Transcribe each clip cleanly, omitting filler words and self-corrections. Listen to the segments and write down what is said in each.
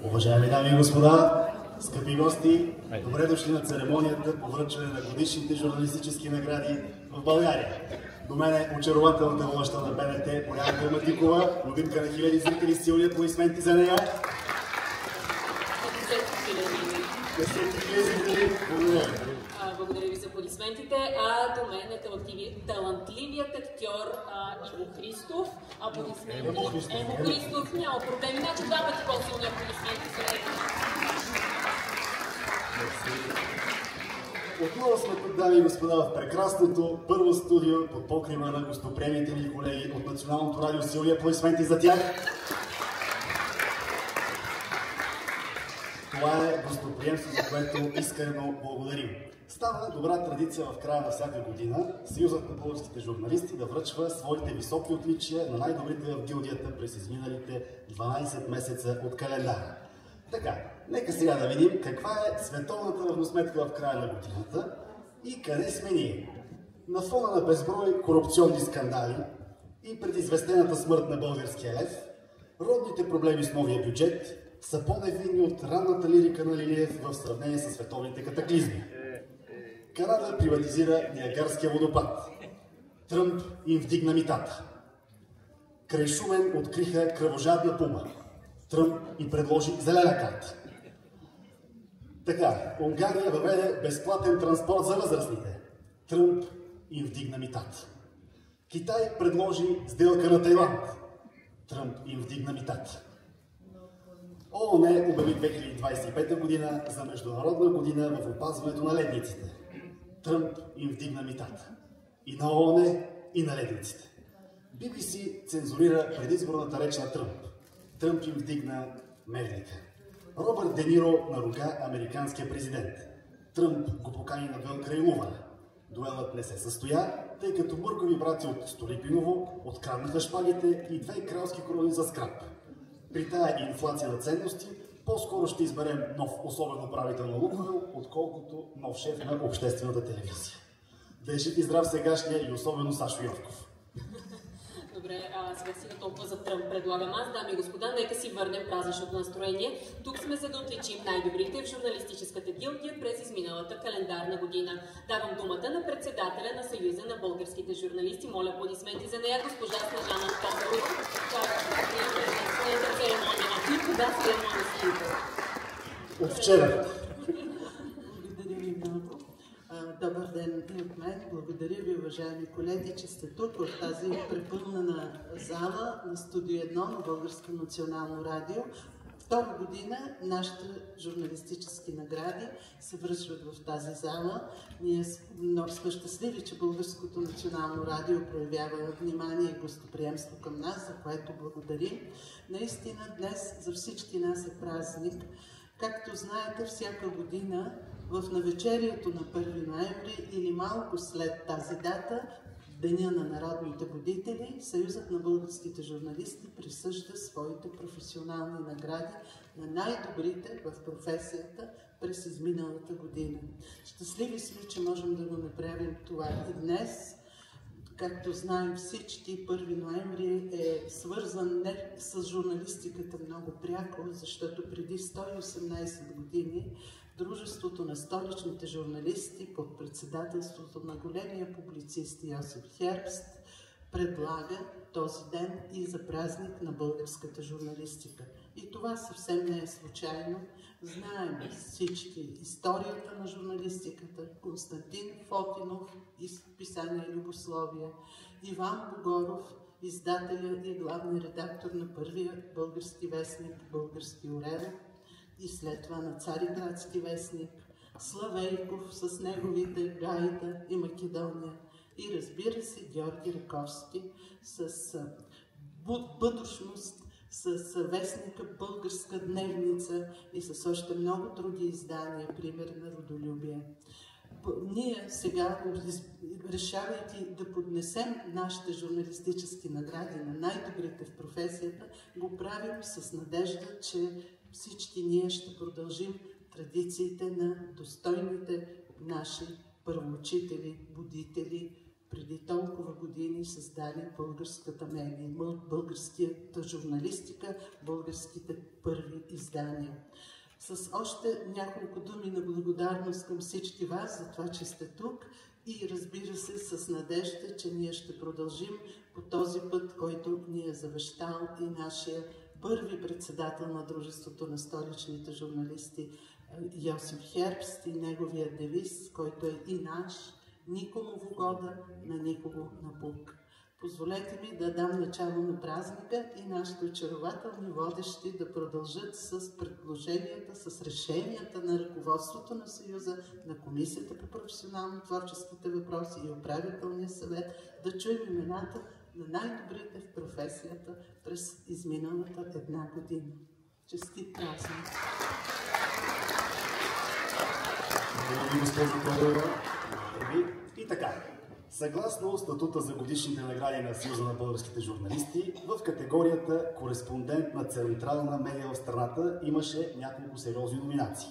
Уважаеми дами и господа, скъпи гости, добре дошли на церемонията по връчване на годишните журналистически награди в България. До мен е очарователната водеща на БНТ Борянка Матикова, любимка на хиляди зрители, с силни аплодисменти за нея. Благодаря ви за аплодисментите. А до мен е талантливият актьор Иво Христов. Аплодисменти. Ево Христов, няма проблем. Иначе два пъти по-силни аплодисменти за него. Отново сме тук, дами и господа, в прекрасното първо студио под покрива на гостоприемните ни колеги от Националното радио. Силни аплодисменти за тях. Това е гостоприемство, за което искрено благодарим. Става добра традиция в края на всяка година Съюзът на българските журналисти да връчва своите високи отличия на най-добрите в гилдията през изминалите 12 месеца от календара. Така, нека сега да видим каква е световната равносметка в края на годината и къде сме ние. На фона на безброй корупционни скандали и предизвестената смърт на българския лев, родните проблеми с новия бюджет са по-невинни от ранната лирика на Лилиев в сравнение с световните катаклизми. Канада приватизира Ниагарския водопад. Тръмп им вдигна митата. Край Шумен откриха кръвожадна пума. Тръмп им предложи зелена карта. Така, Унгария въведе безплатен транспорт за възрастните. Тръмп им вдигна митата. Китай предложи сделка на Тайланд. Тръмп им вдигна митата. ООН обяви 2025 година за международна година в опазването на ледниците. Тръмп им вдигна митата. И на ООН, и на ледниците. BBC цензурира предизборната реч на Тръмп. Тръмп им вдигна мерника. Робърт Де Ниро наруга американския президент. Тръмп го покани на дуел край Лувъра. Дуелът не се състоя, тъй като мъркови брати от Столипиново откраднаха шпагите и 2 кралски корони за скрап. При тая инфлация на ценности, по-скоро ще изберем нов особен управител на Лукойл, отколкото нов шеф на обществената телевизия. Да е жив и здрав сегашния и особено Сашо Йовков. Добре, сега си толкова за Тръмп предлагам аз. Дами и господа, нека си върнем празничното настроение. Тук сме за да отличим най-добрите в журналистическата гилдия през изминалата календарна година. Давам думата на председателя на Съюза на българските журналисти. Моля аплодисменти за нея, госпожа Снежана Тодорова. От вчера. Благодаря ви много. Добър ден и от мен. Благодаря ви, уважаеми колеги, че сте тук в тази препълнена зала на Студио 1 на Българско национално радио. Втора година нашите журналистически награди се връчват в тази зала. Ние сме щастливи, че Българското национално радио проявява внимание и гостоприемство към нас, за което благодарим. Наистина днес за всички нас е празник. Както знаете, всяка година в навечерието на 1 ноември или малко след тази дата, Деня на народните будители, Съюзът на българските журналисти присъжда своите професионални награди на най-добрите в професията през изминалата година. Щастливи сме, че можем да го направим това и днес. Както знаем всички, 1 ноември е свързан не с журналистиката много пряко, защото преди 118 години Дружеството на столичните журналисти под председателството на големия публицист Йосиф Хербст предлага този ден и за празник на българската журналистика. И това съвсем не е случайно. Знаем всички историята на журналистиката. Константин Фотинов, писание Любословие, Иван Богоров, издателя и главен редактор на първия български вестник Български орел, и след това на Цариградски вестник, Славейков с неговите Гайда и Македония, и разбира се Георги Раковски с бъдушност, с вестника Българска дневница и с още много други издания, пример на Родолюбие. Ние сега, решавайки да поднесем нашите журналистически награди на най-добрите в професията, го правим с надежда, че всички ние ще продължим традициите на достойните наши първоучители, будители, преди толкова години създали българската медия, българската журналистика, българските първи издания. С още няколко думи на благодарност към всички вас за това, че сте тук и разбира се с надежда, че ние ще продължим по този път, който ни е завещал и нашия първи председател на Дружеството на столичните журналисти Йосиф Хербст и неговия девиз, който е и наш: никому в угода, на никого напук. Позволете ми да дам начало на празника и нашите очарователни водещи да продължат с предложенията, с решенията на ръководството на Съюза, на Комисията по професионално-творческите въпроси и управителния съвет, да чуем имената на най-добрите в професията през изминалата една година. Честит празник! Благодаря ви, госпожо Тодорова. И така, съгласно статута за годишните награди на Съюза на българските журналисти, в категорията кореспондент на централна медия в страната имаше няколко сериозни номинации.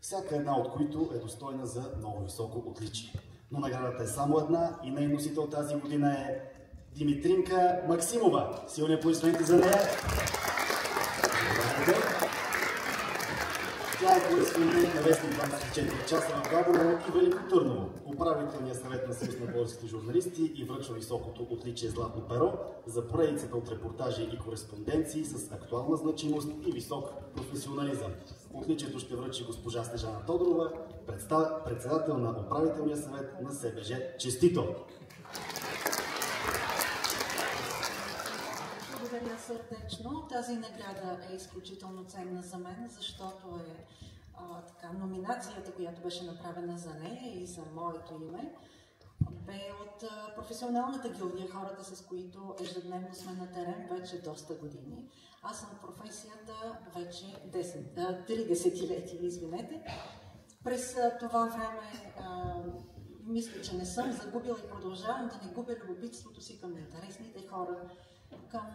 Всяка една от които е достойна за много високо отличие. Но наградата е само една и нейн носител тази година е Димитринка Максимова. Силни аплодисменти за нея. Тя е кореспондент на вестник 24 часа в Габрово и Велико Търново. Управителният съвет на Съюз на българските журналисти и връчва високото отличие Златно перо за поредицата от репортажи и кореспонденции с актуална значимост и висок професионализъм. Отличието ще връчи госпожа Снежана Тодорова, председател на управителния съвет на СБЖ. Честито! Благодаря сърдечно. Тази награда е изключително ценна за мен, защото е номинацията, която беше направена за нея и за моето име, бе от професионалната гилдия, хората, с които ежедневно сме на терен вече доста години. Аз съм в професията вече 3 десетилетия, извинете. През това време мисля, че не съм загубила и продължавам да не губя любопитството си към интересните хора, към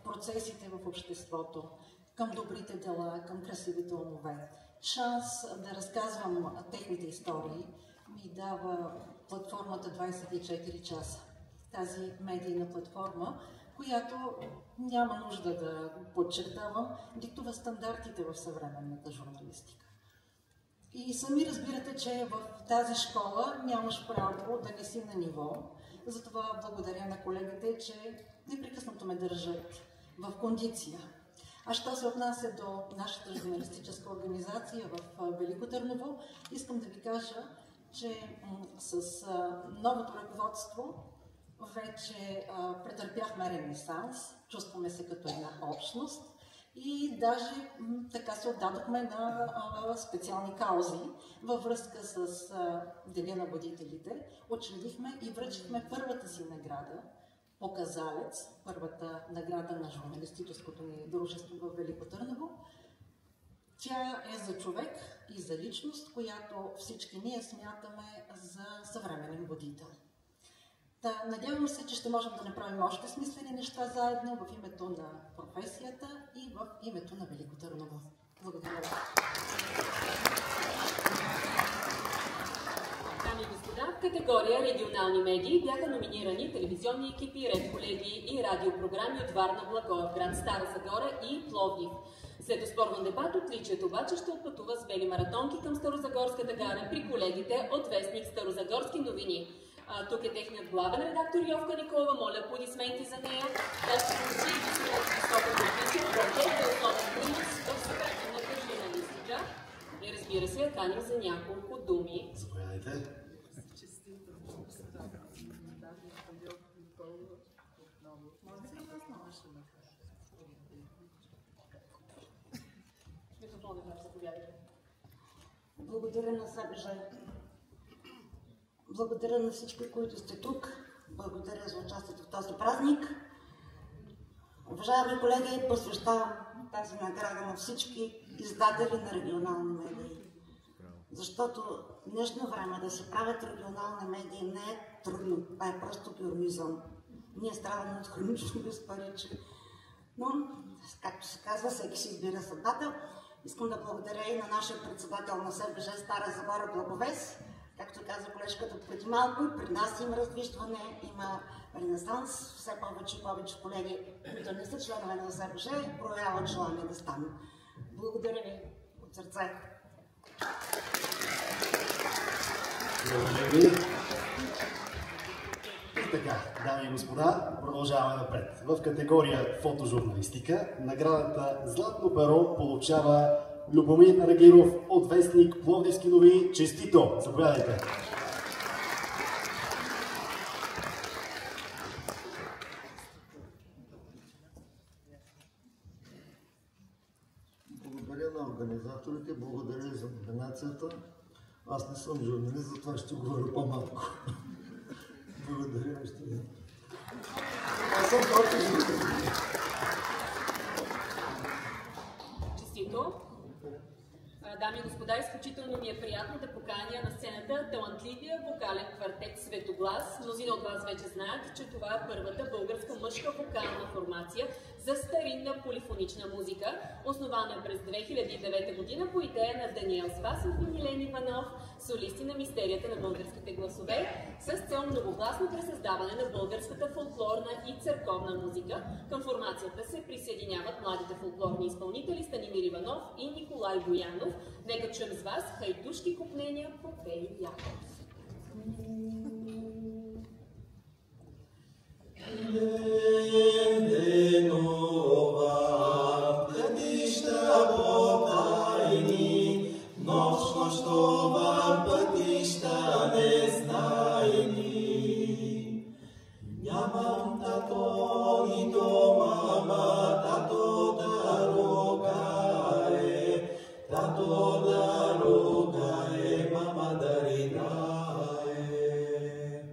процесите в обществото, към добрите дела, към красивите умове. Шанс да разказвам техните истории ми дава платформата 24 часа. Тази медийна платформа, която няма нужда да подчертавам, диктува стандартите в съвременната журналистика. И сами разбирате, че в тази школа нямаш право да не си на ниво. Затова благодаря на колегите, че непрекъснато ме държат в кондиция. А що се отнася до нашата журналистическа организация в Велико Търново, искам да ви кажа, че с новото ръководство вече претърпяхме ренесанс, чувстваме се като една общност и даже така се отдадохме на специални каузи във връзка с Деня на водителите. Учредихме и връчихме първата си награда, Показалец, първата награда на журналистическото ни дружество в Велико Търново. Тя е за човек и за личност, която всички ние смятаме за съвременен водител. Надявам се, че ще можем да направим още смислени неща заедно в името на професията и в името на Велико Търново. Благодаря ви. Дами и господа, в категория регионални медии бяха номинирани телевизионни екипи, Ред колеги и радиопрограми от Варна, Благоевград, Стара Загора и Пловдив. След оспорван дебат, отличието обаче ще отпътува с бели маратонки към Старозагорската гара при колегите от вестник Старозагорски новини. Тук е техният главен редактор Йовка Николова. Моля аплодисменти за нея. Тя ще получи висока позиция, което е основен принос в съвременната журналистика. И разбира се, каним за няколко думи. Заповядайте. Благодаря на СБЖ. Благодаря на всички, които сте тук. Благодаря за участието в този празник. Уважаеми колеги, посвещавам тази награда на всички издатели на регионални медии. Защото в днешно време да се правят регионални медии не е трудно, това е просто героизъм. Ние страдаме от хронично безпаричие. Но, както се казва, всеки си избира съдбата. Искам да благодаря и на нашия председател на СБЖ Стара Загора Благовест както каза колежката преди малко, и при нас има раздвижване, има ренесанс, все повече и повече колеги, които не са членове на СРБЖ, проявяват желание да станат. Благодаря ви от сърце. Благодаря ви. И така, дами и господа, продължаваме напред. В категория фотожурналистика наградата Златно перо получава Любомир Рагиров от вестник Пловдивски новини. Честито! Заповядайте! Благодаря на организаторите, благодаря за номинацията. Аз не съм журналист, затова ще говоря по-малко. Благодаря още веднъж. Аз съм фотожурналист. Честито! Дами и господа, изключително ми е приятно да поканя на сцената талантливия вокален квартет Светоглас. Мнозина от вас вече знаят, че това е първата българска мъжка вокална формация за старинна полифонична музика, основана през 2009 година по идея на Даниел Спасов и Милен Иванов, солисти на мистерията на българските гласове, с цел многогласно пресъздаване на българската фолклорна и църковна музика. Към формацията се присъединяват младите фолклорни изпълнители Станимир Иванов и Николай Боянов. Нека чуем с вас хайдушки купнения по Пей Яков. Денова, пътища потайни, нощнощова пътища незнайни. Нямам тато, нито мама, тато дорога е, мама дарина е.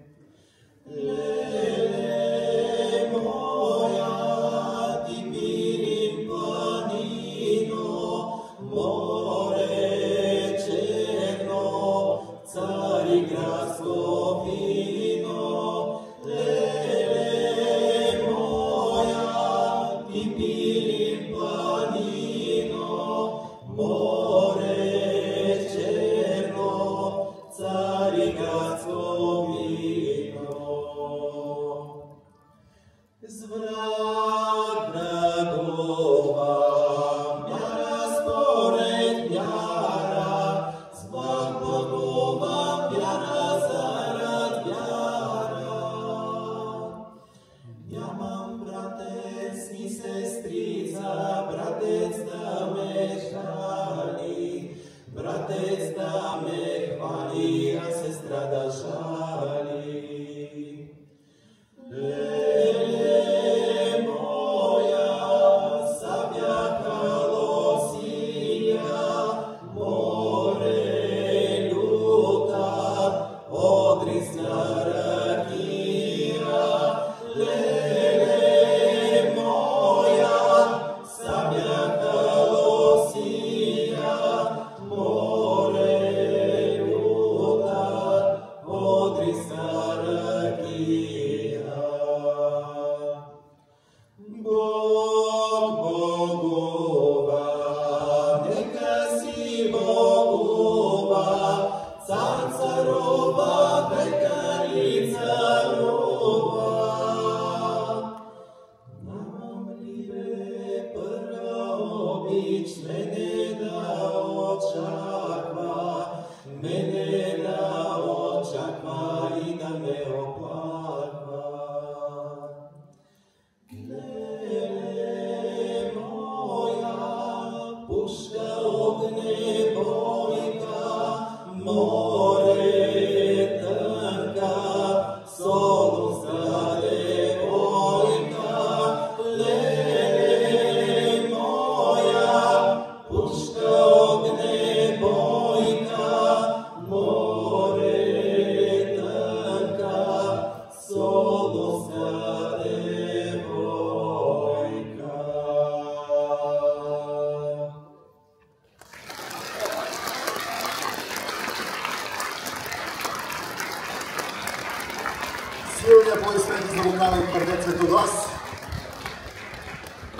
Силни аплодисменти за вокален квартет Светоглас.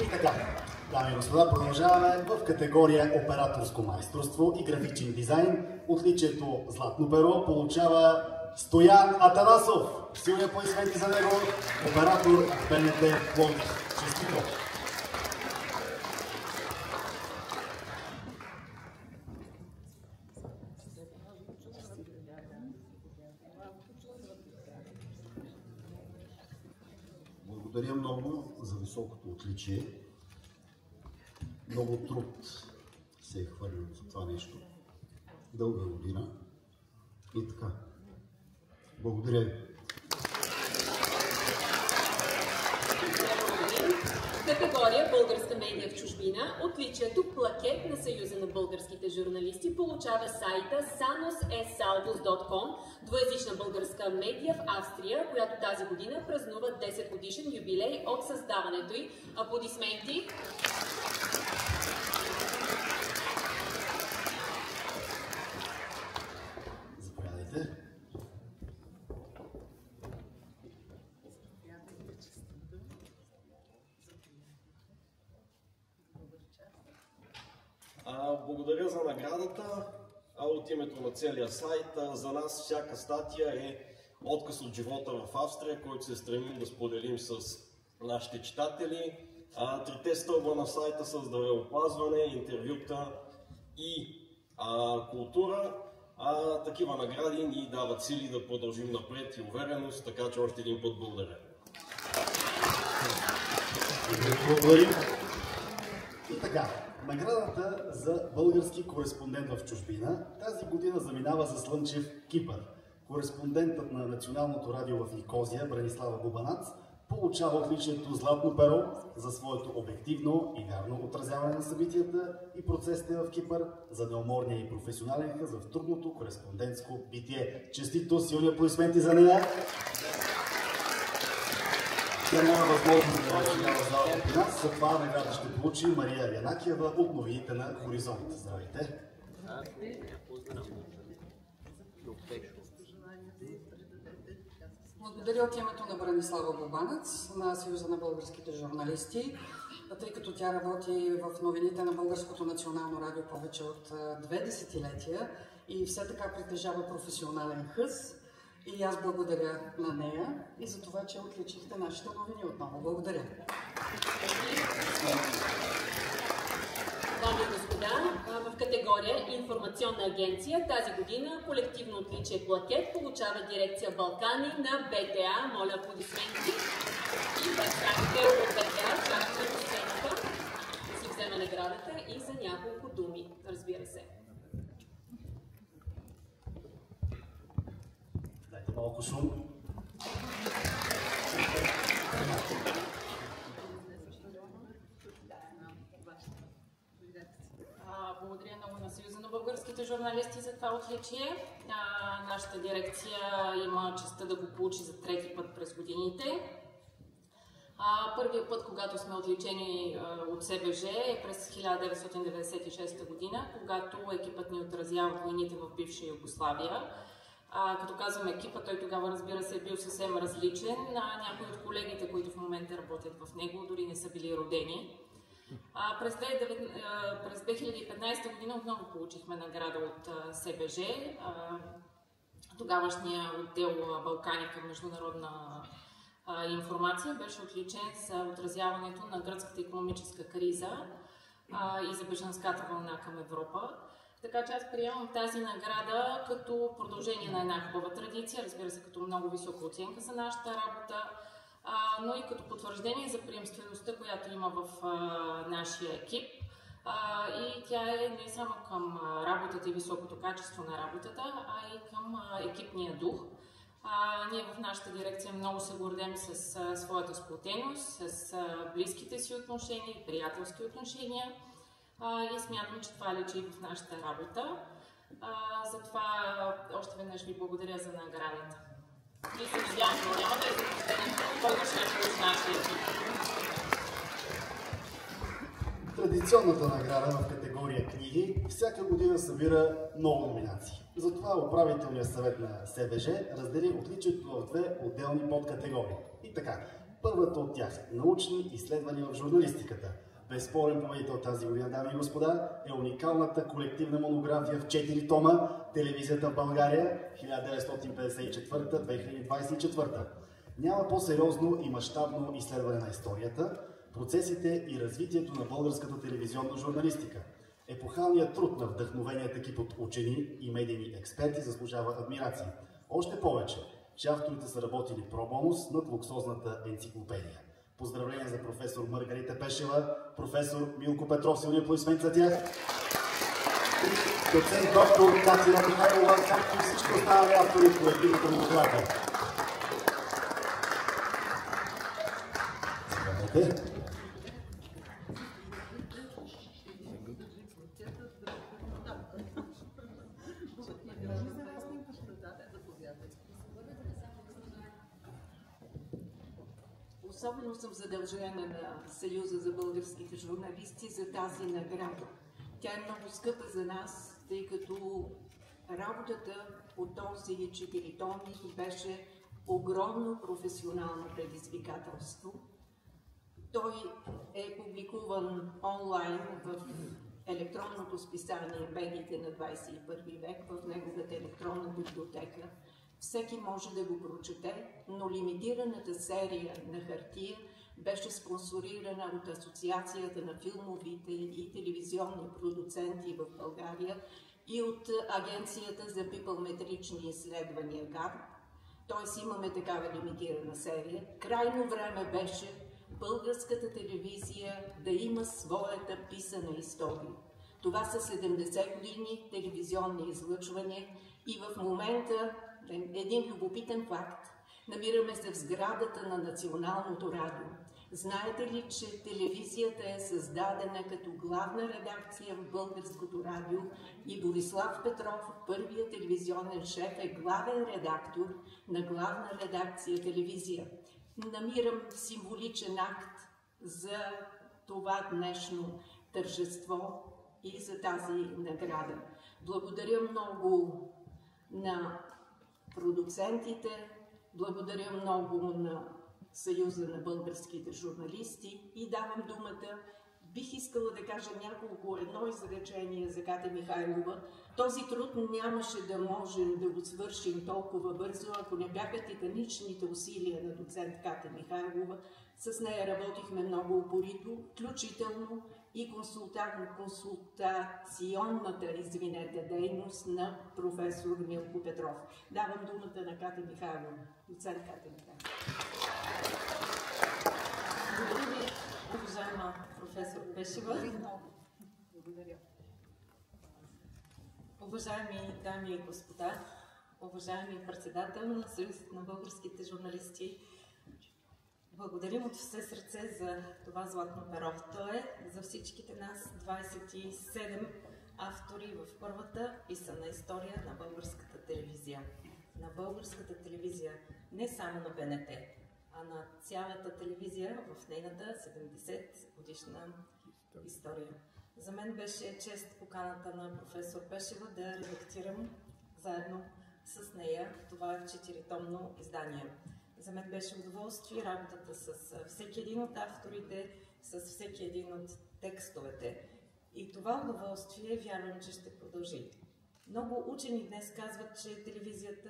И така, Дами и господа, продължаваме в категория операторско майсторство и графичен дизайн. Отличието Златно перо получава Стоян Атанасов. Силни аплодисменти за него, оператор БНТ Пловдив. Честито! Благодаря много за високото отличие. Много труд се е хвърлил за това нещо. Дълга година. И така. Благодаря ви. Категория Българска медия в чужбина. Отличието плакет на Съюза на българските журналисти получава сайта sanos.saldos.com, двуезична българска медия в Австрия, която тази година празнува 10 годишен юбилей от създаването й. Аплодисменти! Заповядайте. Благодаря за наградата. От името на целия сайт, за нас всяка статия е отказ от живота в Австрия, който се стремим да споделим с нашите читатели. Трите стълба на сайта са здравеопазване, интервюта и култура. Такива награди ни дават сили да продължим напред и увереност, така че още един път благодаря. Благодарим. И така, наградата за български кореспондент в чужбина тази година заминава за Слънчев Кипър. Кореспондентът на Националното радио в Никозия, Бранислава Бубанац, получава отличието Златно перо за своето обективно и вярно отразяване на събитията и процесите в Кипър, за неуморния и професионален хъс в трудното кореспондентско битие. Честито, силни аплодисменти за нея! Тя няма възможност да разширява залата при нас, затова награда ще получи Мария Янакиева от новините на Хоризонт. Здравейте! Благодаря от името на Бранислава Бубанац, на Съюза на българските журналисти, тъй като тя работи в новините на Българското национално радио повече от 2 десетилетия и все така притежава професионален хъс. И аз благодаря на нея и за това, че отличихте нашите новини отново. Благодаря. Дами и господа, в категория Информационна агенция тази година колективно отличие плакет получава дирекция Балкани на БТА. Моля, аплодисменти. И представител от БТА, както и сцената, да си вземе наградата и за няколко думи, разбира се. Дайте малко шум. Благодаря много на Съюза на българските журналисти за това отличие. Нашата дирекция има честта да го получи за трети път през годините. Първият път, когато сме отличени от СБЖ е през 1996 година, когато екипът ни отразява войните в бивша Югославия. Като казвам екипа, той тогава, разбира се, е бил съвсем различен. Някои от колегите, които в момента работят в него, дори не са били родени. През 2015 година отново получихме награда от СБЖ. Тогавашния отдел Балкани към международна информация беше отличен за отразяването на гръцката икономическа криза и за бежанската вълна към Европа. Така че аз приемам тази награда като продължение на една хубава традиция, разбира се, като много висока оценка за нашата работа, но и като потвърждение за приемствеността, която има в нашия екип. И тя е не само към работата и високото качество на работата, а и към екипния дух. Ние в нашата дирекция много се гордем с своята сплотеност, с близките си отношения и приятелски отношения. И смятам, че това личи и в нашата работа. Затова още веднъж ви благодаря за наградата. И се надявам, няма да е за по-дошли от нашия екип. Традиционната награда в категория книги всяка година събира много номинации. Затова управителният съвет на СБЖ раздели отличието в две отделни подкатегории. И така, първата от тях – научни изследвания в журналистиката. Безспорен победител тази година, дами и господа, е уникалната колективна монография в 4 тома "Телевизията в България 1954-2024". Няма по-сериозно и мащабно изследване на историята, процесите и развитието на българската телевизионна журналистика. Епохалният труд на вдъхновеният екип от учени и медийни експерти заслужава адмирации. Още повече, че авторите са работили про бонус над луксозната енциклопедия. Поздравления за професор Маргарита Пешева, професор Милко Петров, силни аплодисменти за тях, и доцент доктор Катя Михайлова, както и всички останали автори в колективната монография. Здравейте! Особено съм задължена на Съюза за българските журналисти за тази награда. Тя е много скъпа за нас, тъй като работата по този 4-томник беше огромно професионално предизвикателство. Той е публикуван онлайн в електронното списание "Медиите на 21 век", в неговата електронна библиотека. Всеки може да го прочете, но лимитираната серия на хартия беше спонсорирана от Асоциацията на филмовите и телевизионни продуценти в България и от Агенцията за пипълметрични изследвания ГАР. Т.е. имаме такава лимитирана серия. Крайно време беше българската телевизия да има своята писана история. Това са 70 години телевизионни излъчвания и в момента един любопитен факт. Намираме се в сградата на Националното радио. Знаете ли, че телевизията е създадена като главна редакция в Българското радио и Борислав Петров, първият телевизионен шеф, е главен редактор на главна редакция телевизия. Намирам символичен акт за това днешно тържество и за тази награда. Благодаря много на продуцентите, благодаря много на Съюза на българските журналисти и давам думата. Бих искала да кажа едно изречение за Катя Михайлова. Този труд нямаше да можем да го свършим толкова бързо, ако не бяха титаничните усилия на доцент Катя Михайлова. С нея работихме много упорито, включително и консултационната дейност на професор Милко Петров. Давам думата на Катя Михайлова. Доцент Катя Михайлова. Благодаря ви, уважаема професор Пешева. Благодаря. Уважаеми дами и господа, уважаеми председател на Съюз на българските журналисти, благодарим от все сърце за това златно перо. То е за всичките нас 27 автори в първата писана история на българската телевизия. На българската телевизия, не само на БНТ, а на цялата телевизия в нейната 70-годишна история. За мен беше чест поканата на професор Пешева да редактирам заедно с нея това 4-томно издание. За мен беше удоволствие работата с всеки един от авторите, с всеки един от текстовете. И това удоволствие вярвам, че ще продължи. Много учени днес казват, че телевизията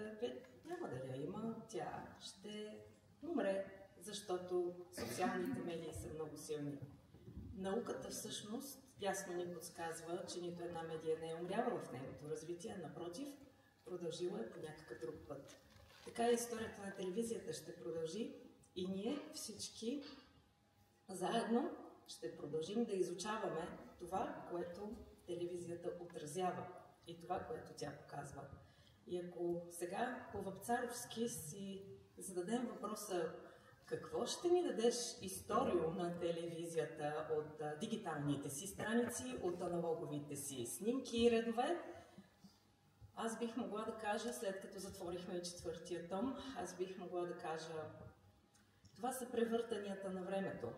няма да я има, тя ще умре, защото социалните медии са много силни. Науката всъщност ясно ни подсказва, че нито една медия не е умряла в нейното развитие, напротив, продължила е по някакъв друг път. Така и историята на телевизията ще продължи и ние всички заедно ще продължим да изучаваме това, което телевизията отразява и това, което тя показва. И ако сега по-вапцаровски си зададем въпроса: какво ще ни дадеш историо на телевизията от дигиталните си страници, от аналоговите си снимки и редове? Аз бих могла да кажа, след като затворихме и 4-тия том, аз бих могла да кажа: това са превъртанията на времето.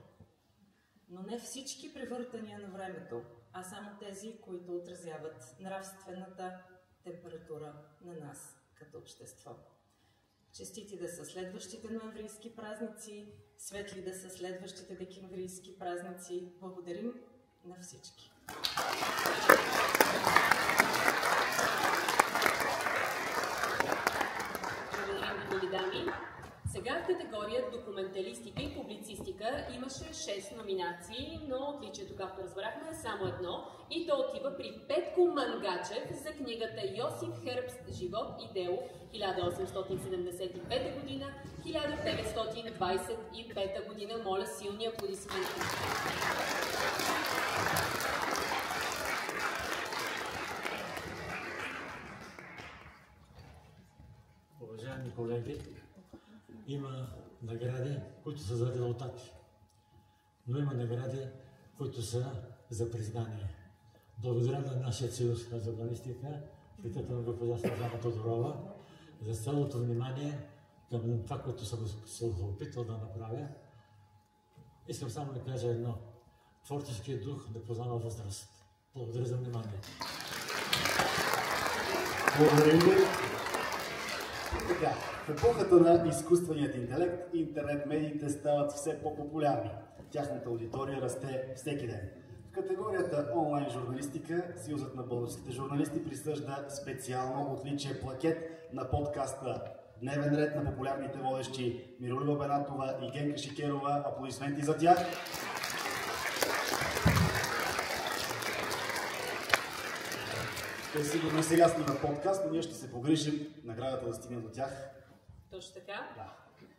Но не всички превъртания на времето, а само тези, които отразяват нравствената температура на нас като общество. Честити да са следващите ноемврийски празници, светли да са следващите декемврийски празници. Благодарим на всички! Благодарим, господи дами. Сега в категория документалистика и публицистика имаше 6 номинации, но отличието, както разбрахме, е само едно и то отива при Петко Мангачев за книгата Йосиф Хербст «Живот и дело» 1875 година, 1925 година. Моля силни аплодисменти. Уважаеми колеги, има награди, които са за резултати, но има награди, които са за признание. Благодаря на нашия съюз на журналистика, в лицето на госпожа Снежана Тодорова, за цялото внимание към това, което съм се опитал да направя. Искам само да кажа едно. Творческият дух не познава възраст. Благодаря за внимание. Благодарим ви. Така, в епохата на изкуственият интелект, интернет медиите стават все по-популярни. Тяхната аудитория расте всеки ден. В категорията онлайн журналистика Съюзът на българските журналисти присъжда специално отличие плакет на подкаста Дневен ред на популярните водещи Миролюба Бенатова и Генка Шикерова. Аплодисменти за тях! Те сигурно сега снимат подкаст, но ние ще се погрижим наградата да стигне до тях. Точно така. Да.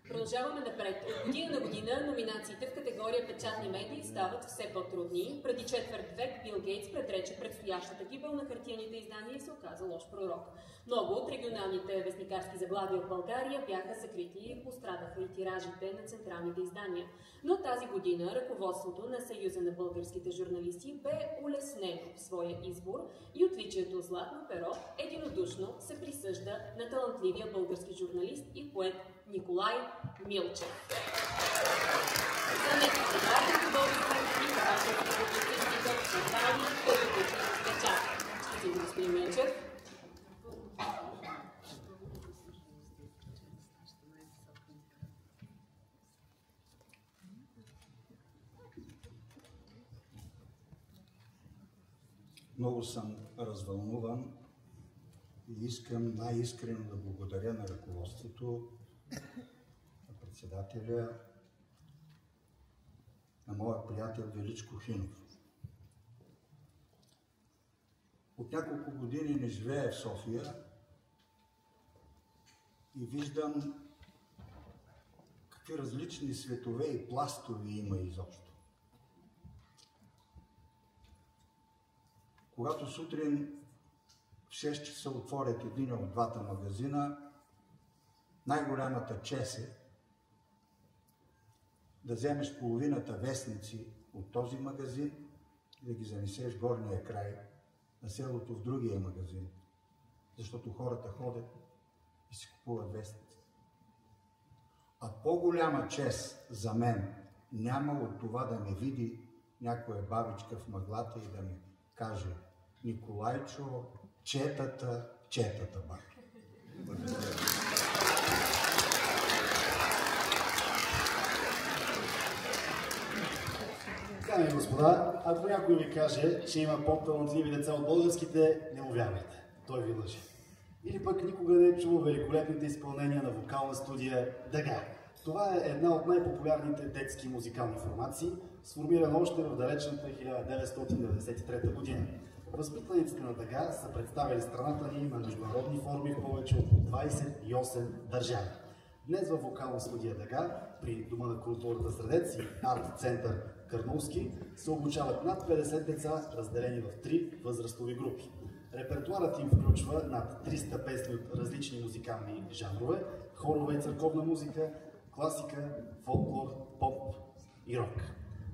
Продължаваме напред. От година на година номинациите в категория печатни медии стават все по-трудни. Преди четвърт век Бил Гейтс предрече предстоящата гибел на хартияните издания и се оказа лош пророк. Много от регионалните вестникарски заглавия в България бяха закрити и пострадаха и тиражите на централните издания. Но тази година ръководството на Съюза на българските журналисти бе улеснено в своя избор и отличието Златно перо единодушно се присъжда на талантливия български журналист и поет Николай Милчев. За неговите работи български и български публицистика в централни педагогически печати. Спасибо, господин Милчев. Много съм развълнуван и искам най-искрено да благодаря на ръководството, на председателя, на моя приятел Величко Хинов. От няколко години не живея в София и виждам какви различни светове и пластове има изобщо. Когато сутрин в 6 часа отворят един от двата магазина, най-голямата чест е да вземеш половината вестници от този магазин и да ги занесеш в горния край на селото в другия магазин, защото хората ходят и си купуват вестници. А по-голяма чест за мен няма от това да ме види някоя бабичка в мъглата и да ми каже: Николайчо, четата бак. Благодаря. Дами и господа, ако някой ви каже, че има по-талантливи деца от българските, не му вярвайте. Той ви лъже. Или пък никога не е чувал великолепните изпълнения на вокална студия Дъга. Това е една от най-популярните детски музикални формации, сформирана още в далечната 1993 година. Възпитаниците на Дъга са представили страната ни на международни форми в повече от 28 държави. Днес във вокална студия Дъга, при Дома на културата Средец и Арт център Кърновски, се обучават над 50 деца, разделени в 3 възрастови групи. Репертуарът им включва над 300 песни от различни музикални жанрове, хорове и църковна музика, класика, фолклор, поп и рок.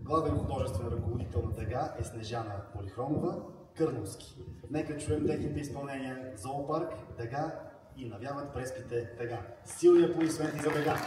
Главен художествен ръководител на Дъга е Снежана Полихронова, Кърновски. Нека чуем техните изпълнения Зоопарк, Дъга и Навяват преските Дъга. Силни аплодисменти за Дъга!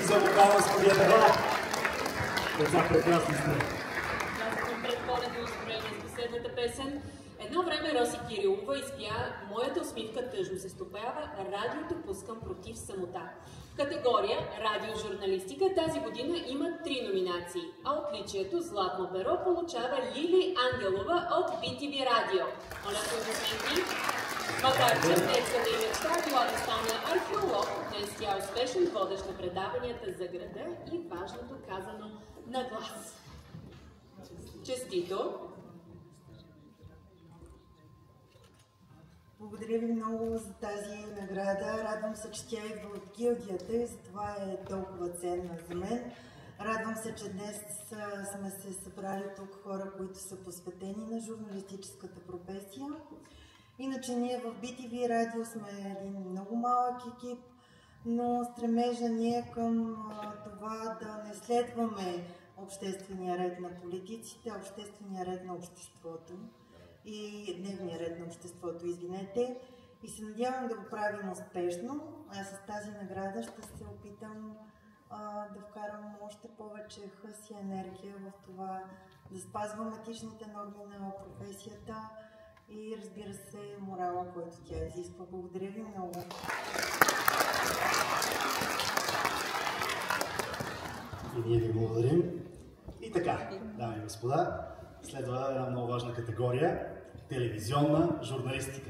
за вокална студията. Деца, прекрасни сте. Предходното ускорение с последната песен. Едно време Роси Кирилова изпя "Моята усмивка тъжно се стопява, радиото пускам против самота". В категория радиожурналистика тази година има 3 номинации, а отличието Златно перо получава Лили Ангелова от BTV Радио. Моля, аплодисменти. Макар че в детската и мечта била да стане археолог, днес тя е успешен водещ на предаванията за града и важното казано на глас. Честито! Благодаря ви много за тази награда. Радвам се, че тя идва от гилдията и затова е толкова ценна за мен. Радвам се, че днес сме се събрали тук хора, които са посветени на журналистическата професия. Иначе ние в BTV Радио сме един много малък екип, но стремежа ни е към това да не следваме обществения ред на политиците, обществения ред на обществото и дневния ред на обществото, извинете. И се надявам да го правим успешно. А с тази награда ще се опитам да вкарам още повече хъс и енергия в това да спазвам етичните норми на професията и, разбира се, морала, който тя изисква. Благодаря ви много. И ние ви благодарим. И така, дами и господа, следва една много важна категория – телевизионна журналистика.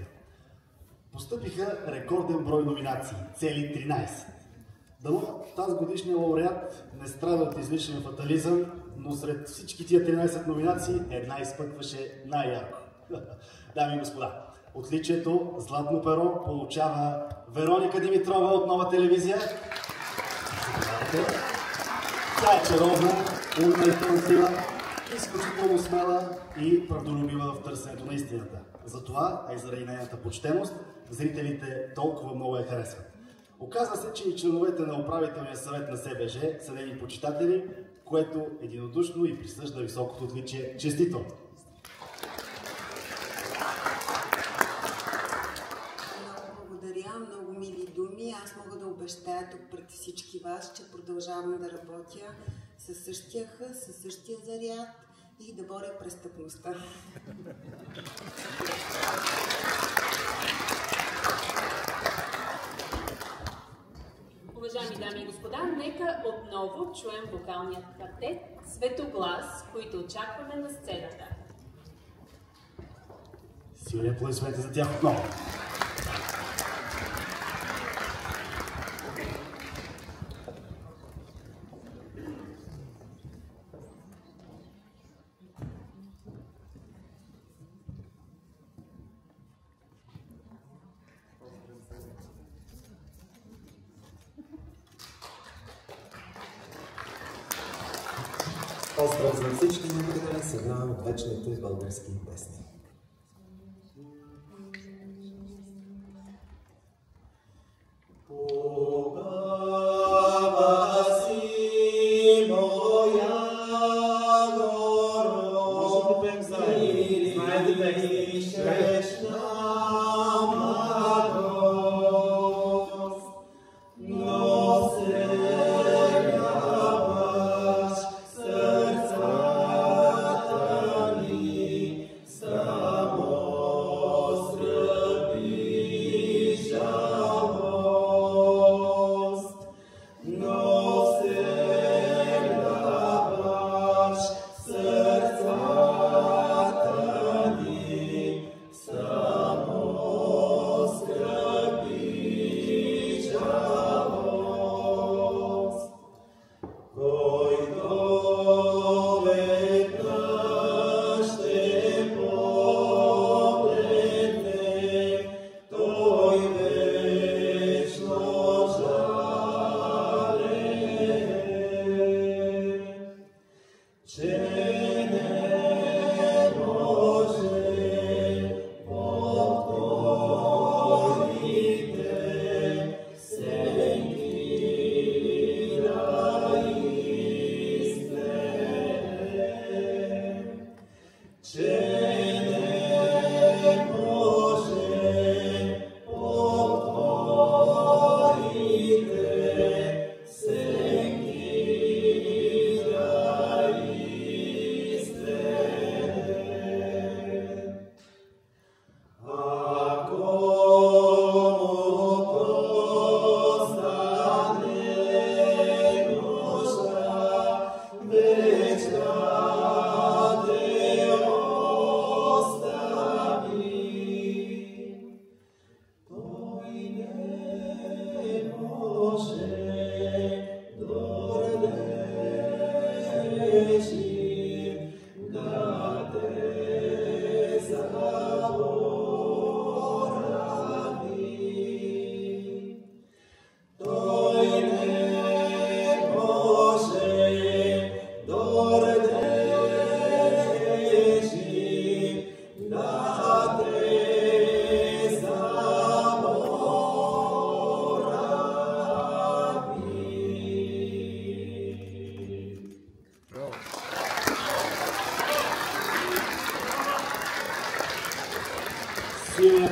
Постъпиха рекорден брой номинации – цели 13. Дано тази годишния лауреат не страда от излишен фатализъм, но сред всички тия 13 номинации една изпъкваше най-ярко. Дами и господа, отличието Златно перо получава Вероника Димитрова от Нова телевизия. Тя е чаровна, умна и талантлива, изключително смела и правдолюбива в търсенето на истината. Затова, а и заради нейната почтеност, зрителите толкова много я харесват. Оказва се, че и членовете на управителния съвет на СБЖ са нейни почитатели, което единодушно и присъжда високото отличие. Честито! Много мили думи. Аз мога да обещая тук пред всички вас, че продължавам да работя със същия хъс, със същия заряд и да боря престъпността. Уважаеми дами и господа, нека отново чуем вокалният квартет Светоглас, които очакваме на сцената. Силни аплодисменти за тях отново. Поздрав за всички ни с една от вечните български песни. Stop.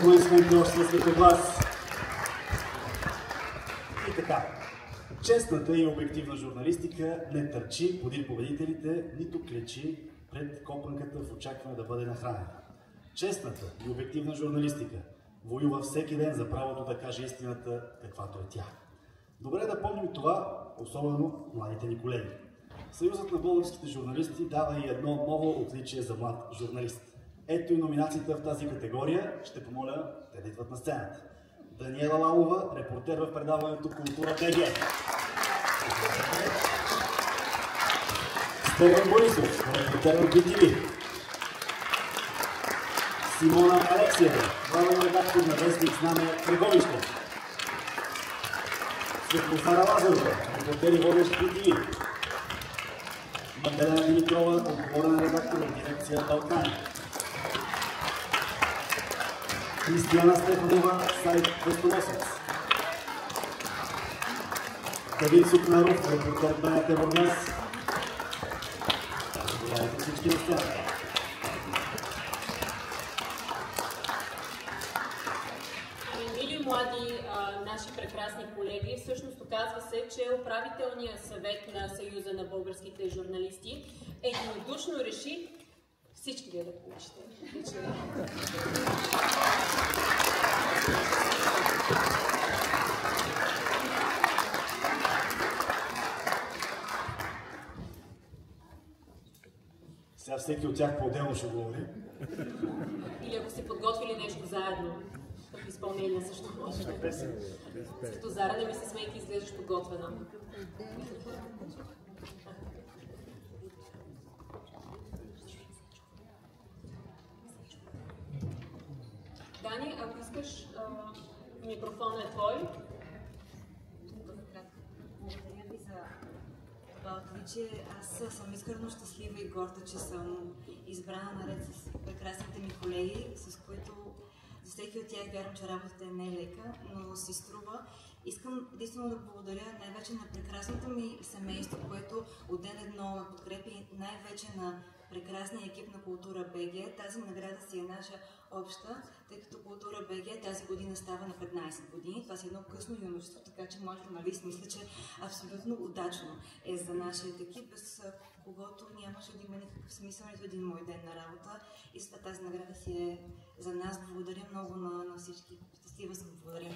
аплодисменти още за Светоглас. И така, честната и обективна журналистика не търчи подир победителите, нито клечи пред копанката в очакване да бъде нахранена. Честната и обективна журналистика воюва всеки ден за правото да каже истината, каквато е тя. Добре е да помним това, особено младите ни колеги. Съюзът на българските журналисти дава и едно ново отличие за млад журналист. Ето и номинацията в тази категория. Ще помоля те да идват на сцената. Даниела Лалова, репортер в предаването Култура БГ. Стефан Борисов, репортер в BTV. Симона Алексиева, главен редактор на вестник Знаме Търговище. Светлозара Лазарова, репортер и водещ BTV. Магдалена Димитрова, отговорен редактор в дирекция Балкани. Кристияна Стефанова, сайт Вестоносец. Давид Сукнаров, репортер в БНТ Бургас. Заповядайте всички на сцената. Мили млади наши прекрасни колеги, всъщност оказва се, че управителният съвет на Съюза на българските журналисти единодушно реши всички да получите. Сега всеки от тях по-отделно ще говори. Или ако сте подготвили нещо заедно, в изпълнение също може. Светозара, не ми се смейки, изглеждаш подготвена. Дани, ако искаш, микрофонът е твой. Благодаря ви за това отличие. Аз съм искрено щастлива и горда, че съм избрана наред с прекрасните ми колеги, с които за всеки от тях вярвам, че работата не е лека, но си струва. Искам действително да благодаря най-вече на прекрасното ми семейство, което от ден едно ме подкрепи, най-вече на прекрасния екип на Култура БГ. Тази награда си е наша обща, тъй като Култура БГ тази година става на 15 години. Това си едно късно юношество, така че моят журналист мисля, че абсолютно удачно е за нашия екип, без когото нямаше да има никакъв смисъл нито един мой ден на работа. И след тази награда си е за нас. Благодаря много на всички. Щастлива съм, благодаря.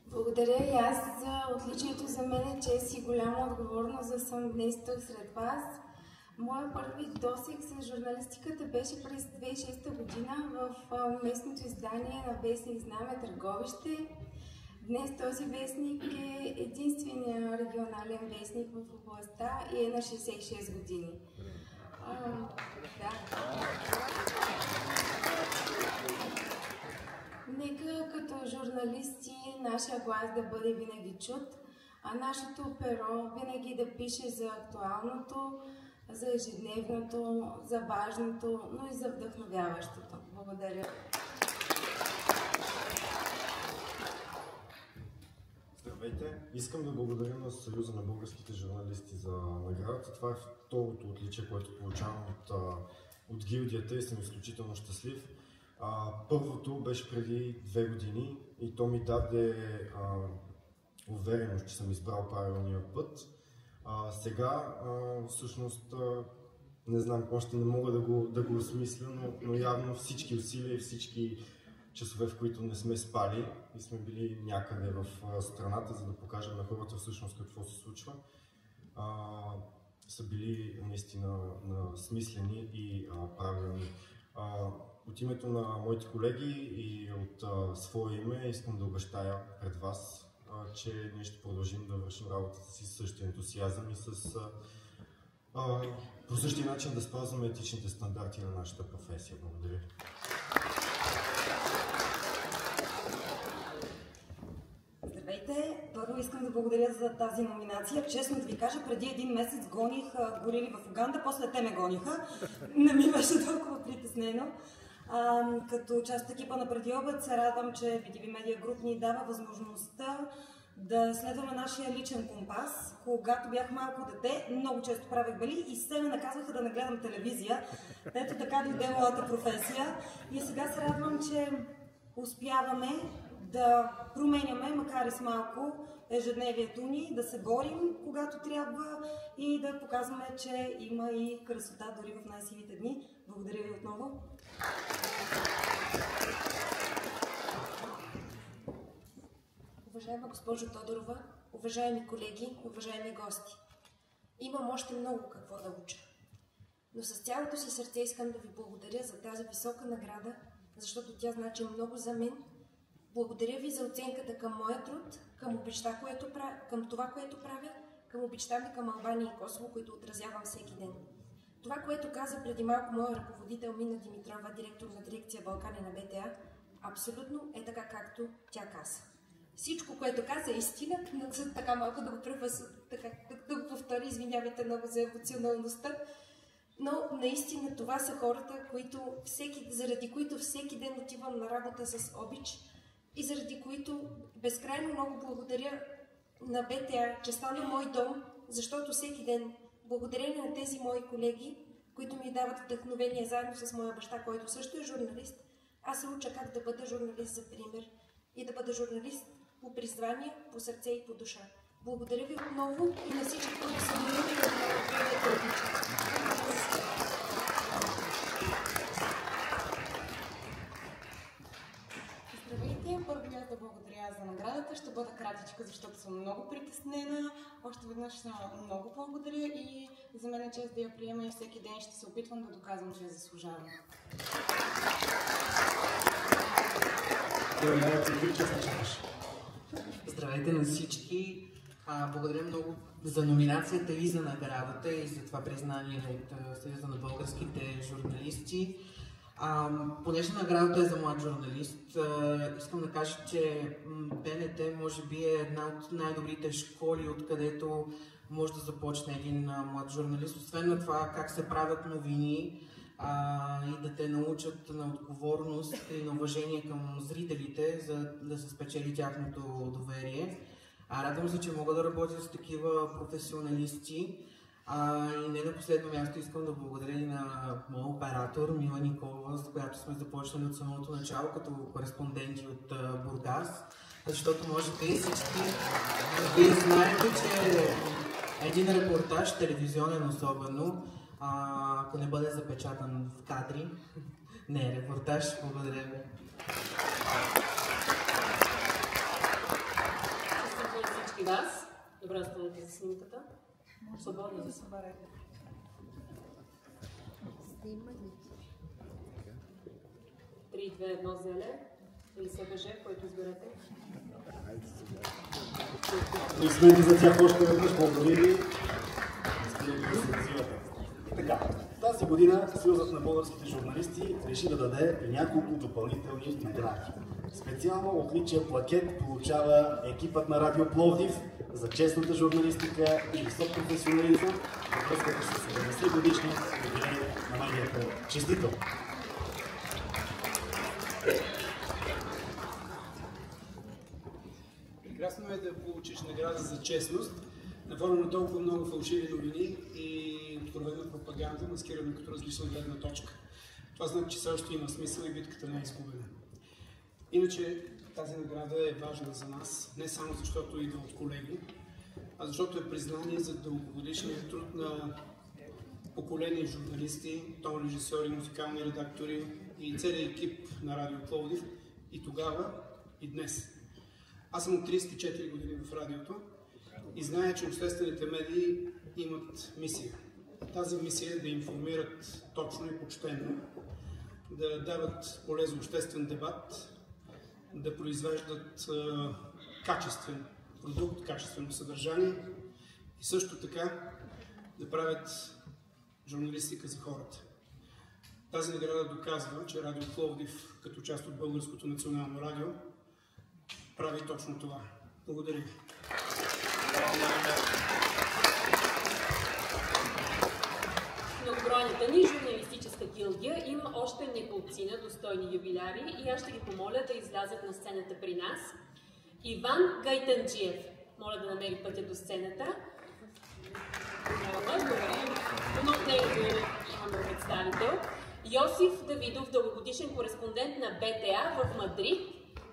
Благодаря и аз за отличието. За мен е чест и голяма отговорност да съм днес тук сред вас. Моя първи досег с журналистиката беше през 2006 година в местното издание на вестник Знаме Търговище. Днес този вестник е единствения регионален вестник в областта и е на 66 години. Нека като журналисти нашия глас да бъде винаги чут, а нашето перо винаги да пише за актуалното, за ежедневното, за важното, но и за вдъхновяващото. Благодаря. Здравейте! Искам да благодаря на Съюза на българските журналисти за наградата. Това е второто отличие, което получавам от гилдията и съм изключително щастлив. Първото беше преди 2 години и то ми даде увереност, че съм избрал правилния път. Сега всъщност не знам, още не мога да го осмисля, но явно всички усилия и всички часове, в които не сме спали и сме били някъде в страната, за да покажем на хората всъщност какво се случва, са били наистина смислени и правилни. От името на моите колеги и от свое име искам да обещая пред вас, че ние ще продължим да вършим работата си с същия ентусиазъм и по същия начин да спазваме етичните стандарти на нашата професия. Благодаря. Здравейте! Първо искам да благодаря за тази номинация. Честно да ви кажа, преди 1 месец гоних горили в Уганда, после те ме гониха. Не ми беше толкова притеснено. Като част от екипа на Преди обед се радвам, че BTV Media Group ни дава възможността да следваме нашия личен компас. Когато бях малко дете, много често правех бели и се ме наказваха да не гледам телевизия. Ето така дойде моята професия. И сега се радвам, че успяваме да променяме, макар и с малко, ежедневието ни, да се борим, когато трябва и да показваме, че има и красота дори в най-сивите дни. Благодаря ви отново. Уважаема госпожо Тодорова, уважаеми колеги, уважаеми гости, имам още много какво да уча. Но с цялото си сърце искам да ви благодаря за тази висока награда, защото тя значи много за мен. Благодаря ви за оценката към моя труд, към това, което правя, към обичта ми към Албания и Косово, които отразявам всеки ден. Това, което каза преди малко моя ръководител Мина Димитрова, директор на дирекция Балкани на БТА, абсолютно е така, както тя каза. Всичко, което каза, е истина, но така малко да го повтори, извинявайте много за емоционалността, но наистина това са хората, заради които всеки ден отивам на работа с обич и заради които безкрайно много благодаря на БТА, че стана мой дом, защото всеки ден, благодарение на тези мои колеги, които ми дават вдъхновение заедно с моя баща, който също е журналист, аз се уча как да бъда журналист за пример и да бъда журналист по призвание, по сърце и по душа. Благодаря ви отново и на всички, които са минали да ме Здравейте! Първо аз да благодаря за наградата. Ще бъда кратичка, защото съм много притеснена. Още веднъж много благодаря и за мен е чест да я приема и всеки ден ще се опитвам да доказвам, че я заслужавам. Здравейте на всички! Благодаря много за номинацията и за наградата и за това признание от Съюза на българските журналисти. Понеже наградата е за млад журналист, искам да кажа, че БНТ може би е една от най-добрите школи, откъдето може да започне един млад журналист. Освен на това как се правят новини и да те научат на отговорност и на уважение към зрителите, за да се спечели тяхното доверие. Радвам се, че мога да работя с такива професионалисти. И не на последно място искам да благодаря и на моя оператор Мила Николова, с която сме започнали от самото начало като кореспонденти от Бургас, защото може би всички вие знаете, че един репортаж, телевизионен особено, ако не бъде запечатан в кадри, не е репортаж. Благодаря ви. Всички вас. Добре, останете за снимката. Свободно да се барете. 3, 2, 1, зеле. Или СБЖ, който изберете. Извинете за тях още веднъж, благодаря ви. Така, тази година Съюзът на българските журналисти реши да даде няколко допълнителни награди. Специално отличие плакет получава екипът на Радио Пловдив за честната журналистика и висок професионализъм във връзката с 70 годишни юбилей на медията. Честито! Прекрасно е да получиш награда за честност на фона на толкова много фалшиви новини и откровена пропаганда, маскирана като различна гледна точка. Това значи, че все още има смисъл и битката не е изгубена. Иначе тази награда е важна за нас, не само защото идва от колеги, а защото е признание за дългогодишния труд на поколение журналисти, тон режисьори, музикални редактори и целият екип на Радио Пловдив и тогава, и днес. Аз съм от 34 години в радиото и зная, че обществените медии имат мисия. Тази мисия е да информират точно и почтенно, да дават полезен обществен дебат, да произвеждат качествен продукт, качествено съдържание и също така да правят журналистика за хората. Тази награда доказва, че Радио Пловдив, като част от Българското национално радио, прави точно това. Благодаря ви. Многобройната ни журналистическа гилдия има още неколцина достойни юбиляри и аз ще ги помоля да излязат на сцената при нас Иван Гайтанджиев. Моля да намери пътя до сцената. Но от него имаме представител. Йосиф Давидов, дългогодишен кореспондент на БТА в Мадрид,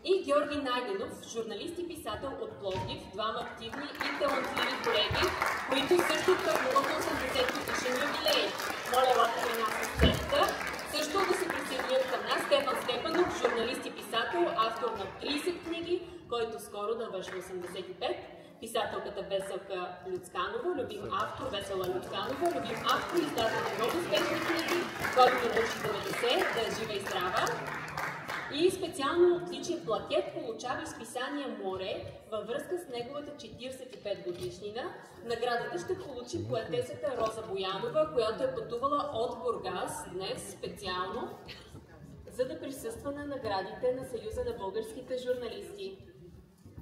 и Георги Найденов, журналист и писател от Пловдив, двама активни и талантливи колеги, които също празнуват 80 годишен юбилей. Моля лапа на нас на сцената. Също да се присъединят към нас Стефан Стефанов, журналист и писател, автор на 30 книги, който скоро навършва 85. Писателката Веселка Люцканова, любим автор Весела Люцканова, любим автор, издател на много успешни книги, който навърши 90, да е жива и здрава. И специално отличие плакет получава изписание Море във връзка с неговата 45 годишнина. Наградата ще получи поетесата Роза Боянова, която е пътувала от Бургас днес специално, за да присъства на наградите на Съюза на българските журналисти.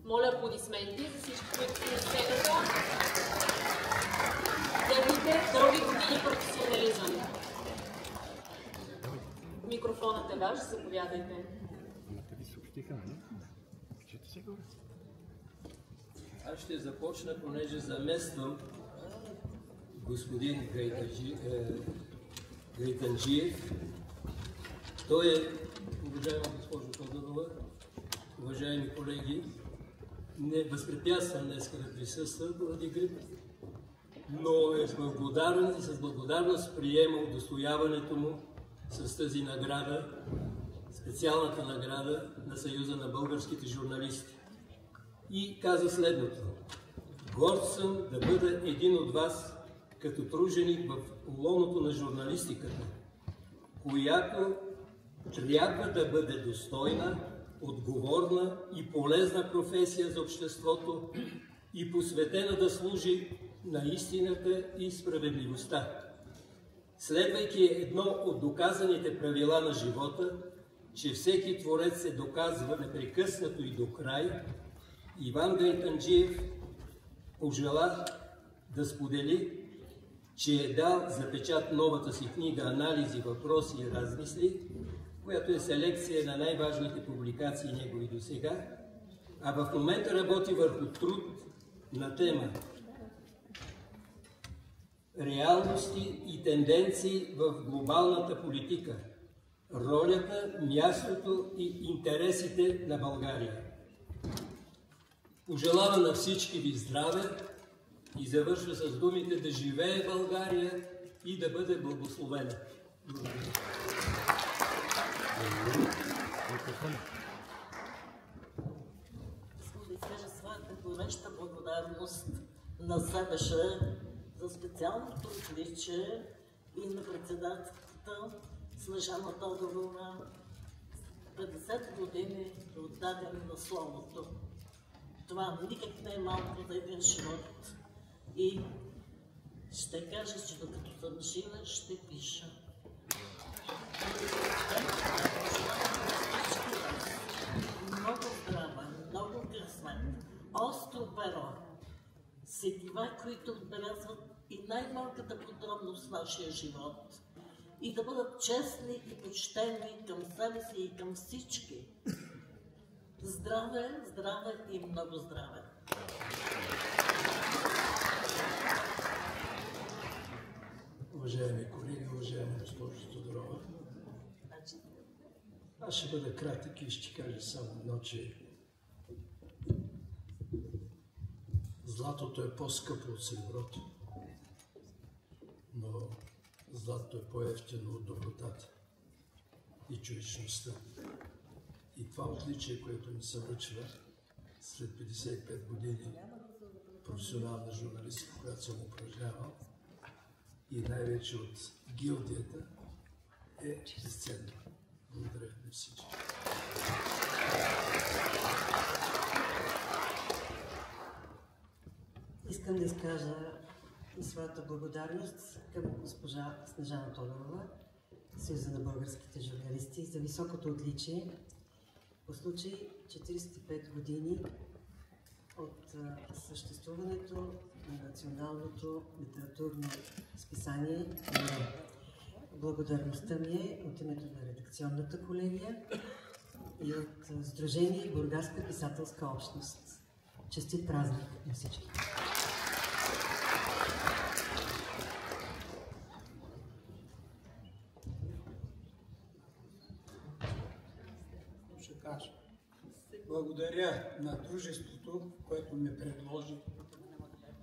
Моля аплодисменти за всички, които са на сцената. Техните дълги години професионализъм. Микрофонът е ваш, заповядайте. Аз ще започна, понеже замествам господин Гайтанджиев. Той е, уважаема госпожо Тодорова, уважаеми колеги, не възпрепятствам днес да присъства поради грип, но е благодарен и с благодарност приема удостояването му с тази награда, специалната награда на Съюза на българските журналисти. И каза следното: горд съм да бъда един от вас като труженик в лоното на журналистиката, която трябва да бъде достойна, отговорна и полезна професия за обществото и посветена да служи на истината и справедливостта. Следвайки едно от доказаните правила на живота, че всеки творец се доказва непрекъснато и до край, Иван Гайтанджиев пожела да сподели, че е дал за печат новата си книга "Анализи, въпроси и размисли", която е селекция на най-важните публикации негови досега, а в момента работи върху труд на тема реалности и тенденции в глобалната политика, ролята, мястото и интересите на България. Пожелава на всички ви здраве и завършва с думите: да живее България и да бъде благословена. Благодаря. Искам да изкажа своята гореща благодарност на СБШ за специалното отличие и на председателката Снежана Тодорова. 50 години отдадени на словото. Това никак не е малко за един живот. И ще кажа, че докато съм жива, ще пиша. Много здрава, много късмет, остро перо, сетива, които отбелязват и най-малката подробност в нашия живот, и да бъдат честни и почтени към себе си и към всички. Здраве, здраве и много здраве! Уважаеми колеги, уважаема госпожо Тодорова, аз ще бъда кратък и ще кажа само едно, че златото е по-скъпо от среброто, но златото е по-евтино от добротата и човечността. И това отличие, което ми се връчва след 55 години професионална журналистика, която съм упражнявал, и най-вече от гилдията, е безценно. Благодаря на всички. Искам да изкажа и своята благодарност към госпожа Снежана Тодорова, Съюза на българските журналисти, за високото отличие по случай 45 години от съществуването на националното литературно списание. Благодарността ми е от името на редакционната колегия и от Сдружение Бургаска писателска общност. Честит празник на всички! Ще кажа. Благодаря на дружеството, което ме предложи.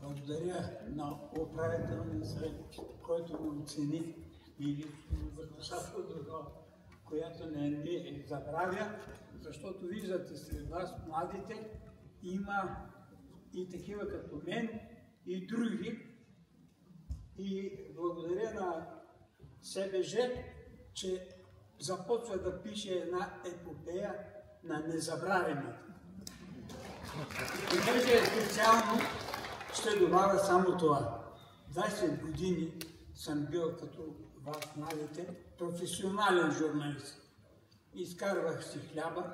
Благодаря на управителния съвет, който ме оцени и за душата друга, която не забравя, защото виждате сред вас, младите, има и такива като мен, и други. И благодаря на СБЖ, че започва да пише една епопея на незабравените. И понеже специално ще добавя само това. 20 години съм бил като вас, младите, професионален журналист. Изкарвах си хляба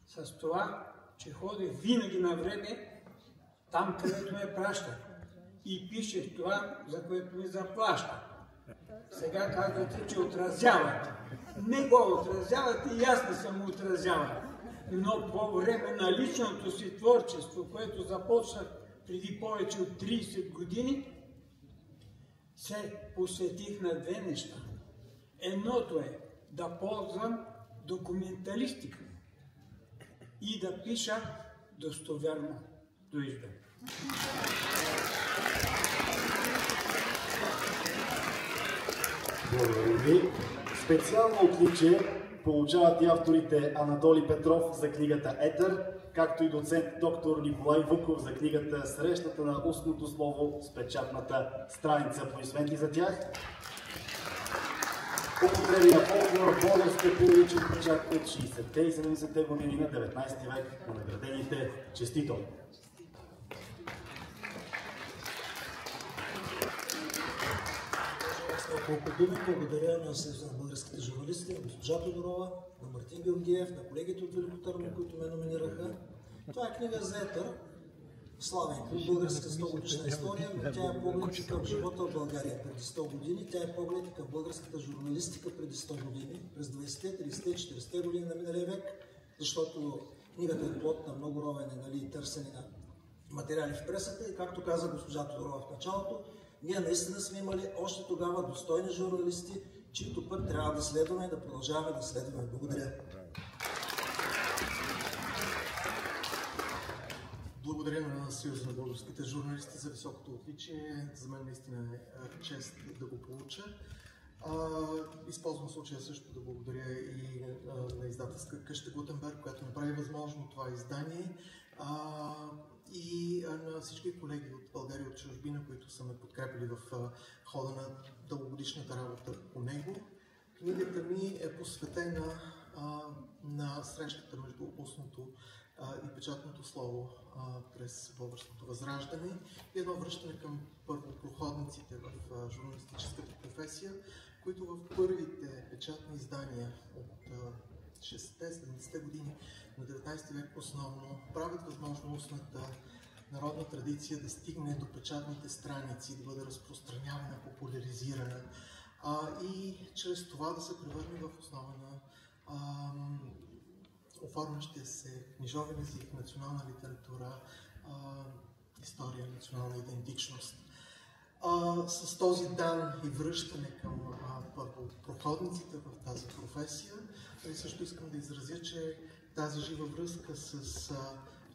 с това, че ходех винаги на време там, където ме пращах. И пишех това, за което ми заплащах. Сега казвате, че отразявате. Не го отразявате и аз не съм отразявал. Но по време на личното си творчество, което започнах преди повече от 30 години, се посветих на две неща. Едното е да ползвам документалистика и да пиша достоверно. Довиждане. Благодаря ви. Специално отличие получават и авторите Анатолий Петров за книгата Етър, както и доцент доктор Николай Вуков за книгата Срещата на устното слово с печатната страница. Аплодисменти за тях. Употреби на фолклор, българска периодичен печат от 60-те и 70-те години на 19 век на наградените. Честито! Колко думи благодаря на Съюза на българските журналисти, на госпожа Тодорова, на Мартин Георгиев, на колегите от Велико Търново, които ме номинираха. Това е книга за Етър, славенка, българска 100-годишна история, но тя е поглед към живота в България преди 100 години, тя е поглед към българската журналистика преди 100 години, през 20-те, 30-те, 40-те години на миналия век, защото книгата е плод на много ровене, и търсене на материали в пресата и, както каза госпожа Тодорова в началото, ние наистина сме имали още тогава достойни журналисти, чието път трябва да следваме и да продължаваме да следваме. Благодаря. Благодаря на Съюза на българските журналисти за високото отличие. За мен наистина е чест да го получа. Използвам случая също да благодаря и на издателска къща Гутенберг, която направи възможно това издание. И на всички колеги от България и от чужбина, които са ме подкрепили в хода на дългогодишната работа по него. Книгата ми е посветена на срещата между устното и печатното слово през българското възраждане и едно връщане към първопроходниците в журналистическата професия, които в първите печатни издания от 60-70-те години на 19 век основно правят възможно устната народна традиция да стигне до печатните страници, да бъде разпространявана, популяризирана и чрез това да се превърне в основа на оформящия се книжовен език, национална литература, история, национална идентичност. С този дан и връщане към първопроходниците в тази професия, също искам да изразя, че тази жива връзка с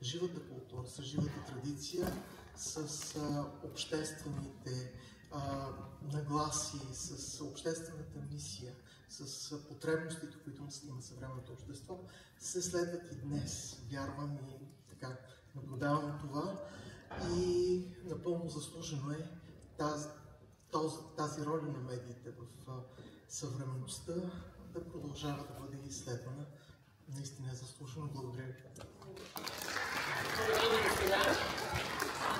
живата култура, с живата традиция, с обществените нагласи, с обществената мисия, с потребностите, които има съвременното общество, се следват и днес. Вярвам и така наблюдавам това и напълно заслужено е тази роля на медиите в съвременността да продължава да бъде изследвана. Наистина е заслужено. Благодаря ви. Благодаря ви, господа.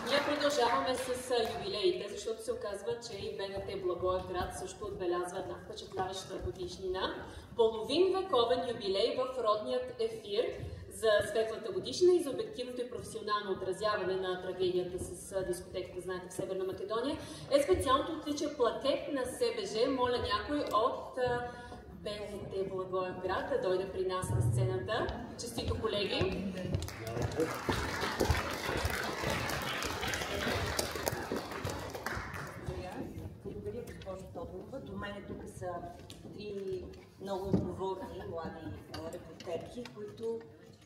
Ние продължаваме с юбилеите, защото се оказва, че и БНТ Благоевград също отбелязва една впечатляваща годишнина. Половин вековен юбилей в родният ефир за светлата годишна и за обективното и професионално отразяване на трагедията с дискотеката, знаете, в Северна Македония, е специалното отличие плакет на СБЖ. Моля някой от БНТ Благоевград да дойде при нас на сцената. Честито, колеги! Благодаря, госпожо Тодорова. До мен тук са три много отговорни млади репортерки, които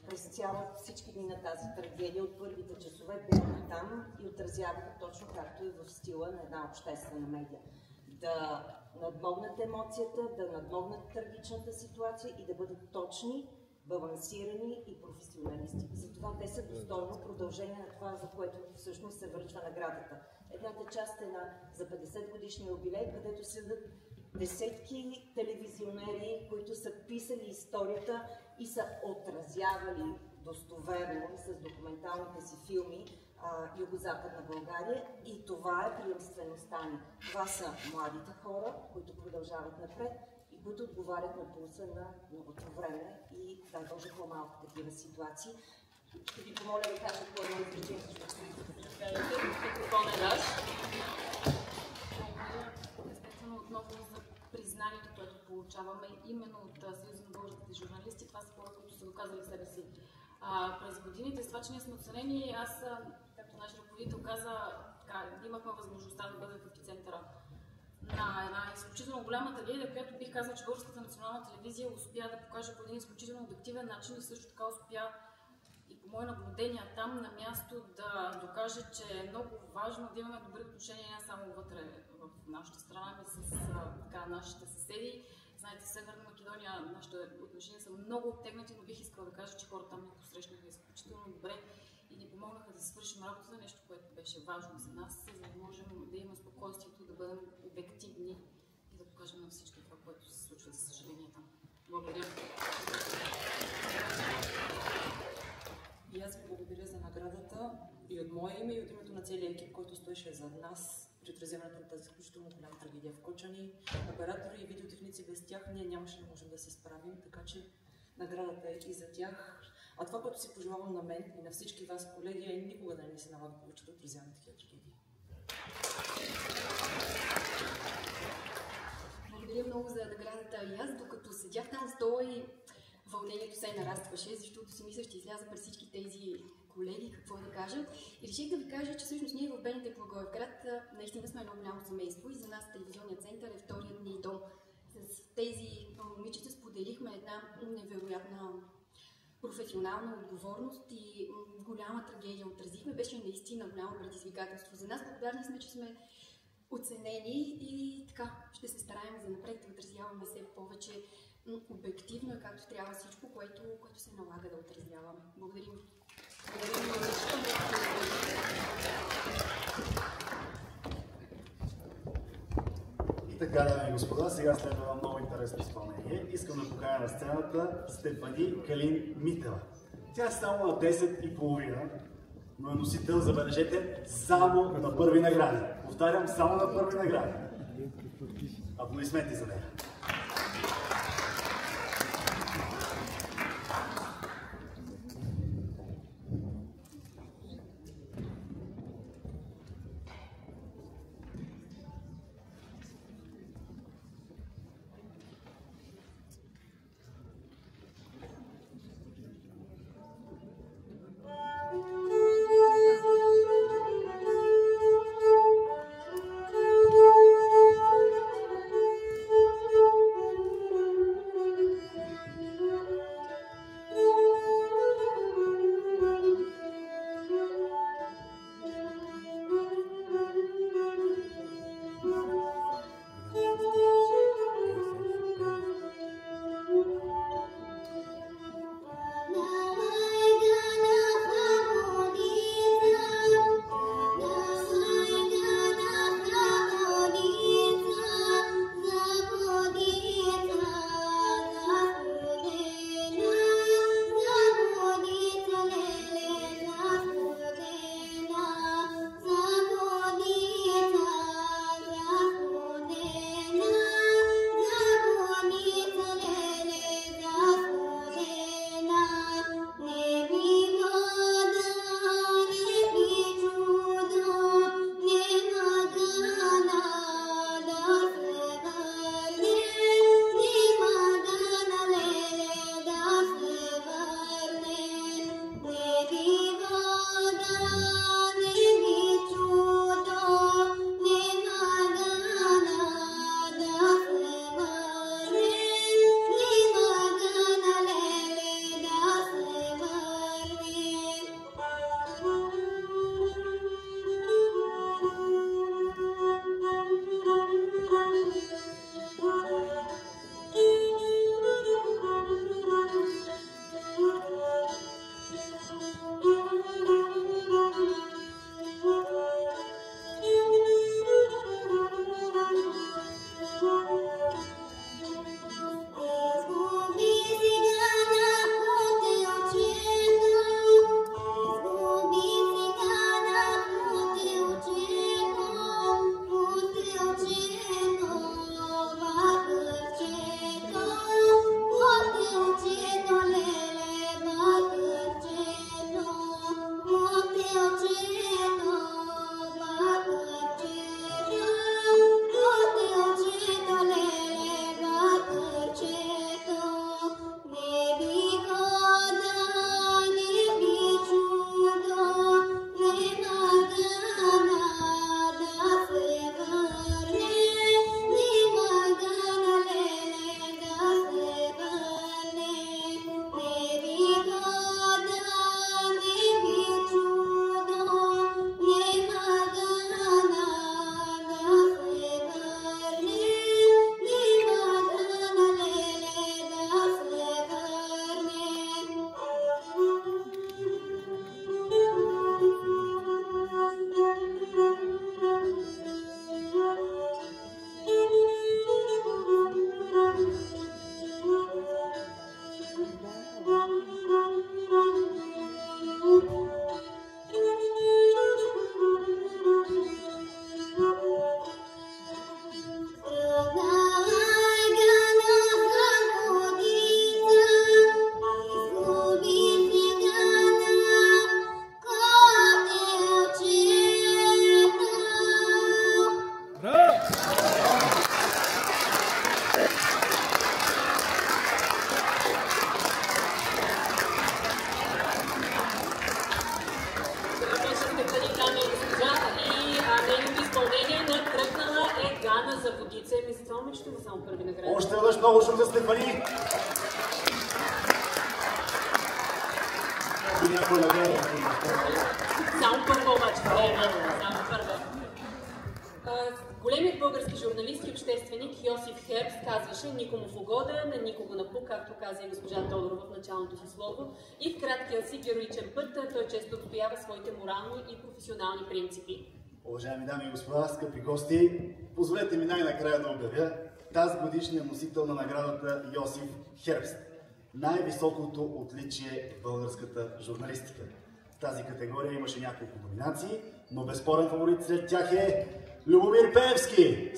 през всички дни на тази трагедия от първите часове бяха там и отразяваха точно както е в стила на една обществена медия. Да надмогнат емоцията, да надмогнат трагичната ситуация и да бъдат точни, балансирани и професионалисти. Затова те са достойно продължение на това, за което всъщност се връчва наградата. Едната част е за 50 годишния юбилей, където седат десетки телевизионери, които са писали историята и са отразявали достоверно с документалните си филми Югозападна България, и това е приемствеността ни. Това са младите хора, които продължават напред и които отговарят на пулса на новото време и дай Боже по-малко такива ситуации. Ще ви помоля да кажа по едно изречение, защото микрофон е наш. Естествено, отново за признанието, което получаваме именно от Съюза на българските журналисти. Това са хора, които са доказали себе си през годините. С това, че ние сме оценени, аз, както наш ръководител каза, имахме възможността да бъдем в епицентъра на една изключително голяма трагедия, която бих казала, че Българската национална телевизия успя да покаже по един изключително обективен начин и също така успя и по мое наблюдение там на място да докаже, че е много важно да имаме добри отношения не само вътре в нашата страна, но с нашите съседи. Знаете, в Северна Македония нашите отношения са много оттегнати, но бих искала да кажа, че хората там ни посрещнаха изключително добре и ни помогнаха да свършим работата, нещо, което беше важно за нас, за да можем да имаме спокойствието, да бъдем обективни и да покажем на всички това, което се случва, за съжаление там. Благодаря. И аз ви благодаря за наградата и от мое име и от името на целия екип, който стоеше зад нас при отразяването на тази изключително голяма трагедия в Кочани. Оператори и видеотехници, без тях ние нямаше да можем да се справим, така че наградата е и за тях. А това, което си пожелавам на мен и на всички вас, колеги, е никога да не се налага повече да отразяваме такива трагедии. Благодаря много за наградата и аз, докато седях там стола и вълнението се нарастваше, защото си мисля, ще изляза през всички тези колеги, какво да кажа. И реших да ви кажа, че всъщност ние в БНТ Благоевград наистина сме едно голямо семейство и за нас телевизионният център е вторият ни дом. С тези момичета споделихме една невероятна професионална отговорност и голяма трагедия отразихме. Беше наистина голямо предизвикателство за нас. Благодарни сме, че сме оценени и така ще се стараем за напред да отразяваме все повече обективно и както трябва всичко, което се налага да отразяваме. Благодарим. Благодарим много. И така, дами и господа, сега следва много интересно изпълнение. Искам да поканя на сцената Стефани Калин Митева. Тя е само на 10,5, но е носител, забележете, само на първи награди. Повтарям, само на първи награди. Аплодисменти за нея. Отново шум за Стефани. Само първо обаче, само първо. Големият български журналист и общественик Йосиф Хербс казваше никому в угода, на никого напук, както каза и госпожа Тодорова в началото си слово. И в краткия си героичен път той често отстоява своите морални и професионални принципи. Уважаеми дами и господа, скъпи гости, позволете ми най-накрая да обявя тази годишния носител на наградата Йосиф Хербс. Най-високото отличие в българската журналистика. В тази категория имаше няколко номинации, но безспорен фаворит сред тях е Любомир Пеевски.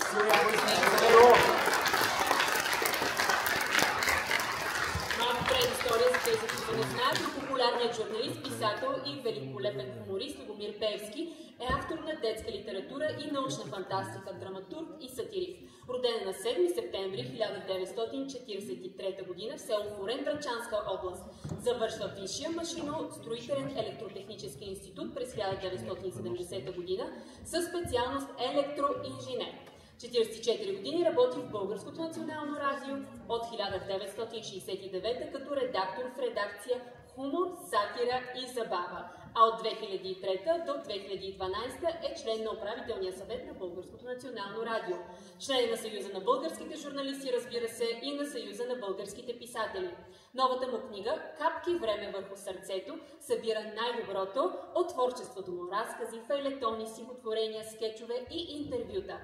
Малко предистория за тези, които не знаят, но популярният журналист, писател и великолепен хуморист Любомир Пеевски е автор на детска литература и научна фантастика, драматург и сатирист. Роден на 7 септември 1943 г. в село Фурен, Врачанска област. Завършва Висшия машино-строителен електротехнически институт през 1970 г. със специалност електроинженер. 44 години работи в Българското национално радио от 1969 като редактор в редакция Хумор, сатира и забава, а от 2003 до 2012 е член на управителния съвет на Българското национално радио. Член на Съюза на българските журналисти, разбира се, и на Съюза на българските писатели. Новата му книга «Капки време върху сърцето» събира най-доброто от творчеството му, разкази, фейлетони, стихотворения, скечове и интервюта.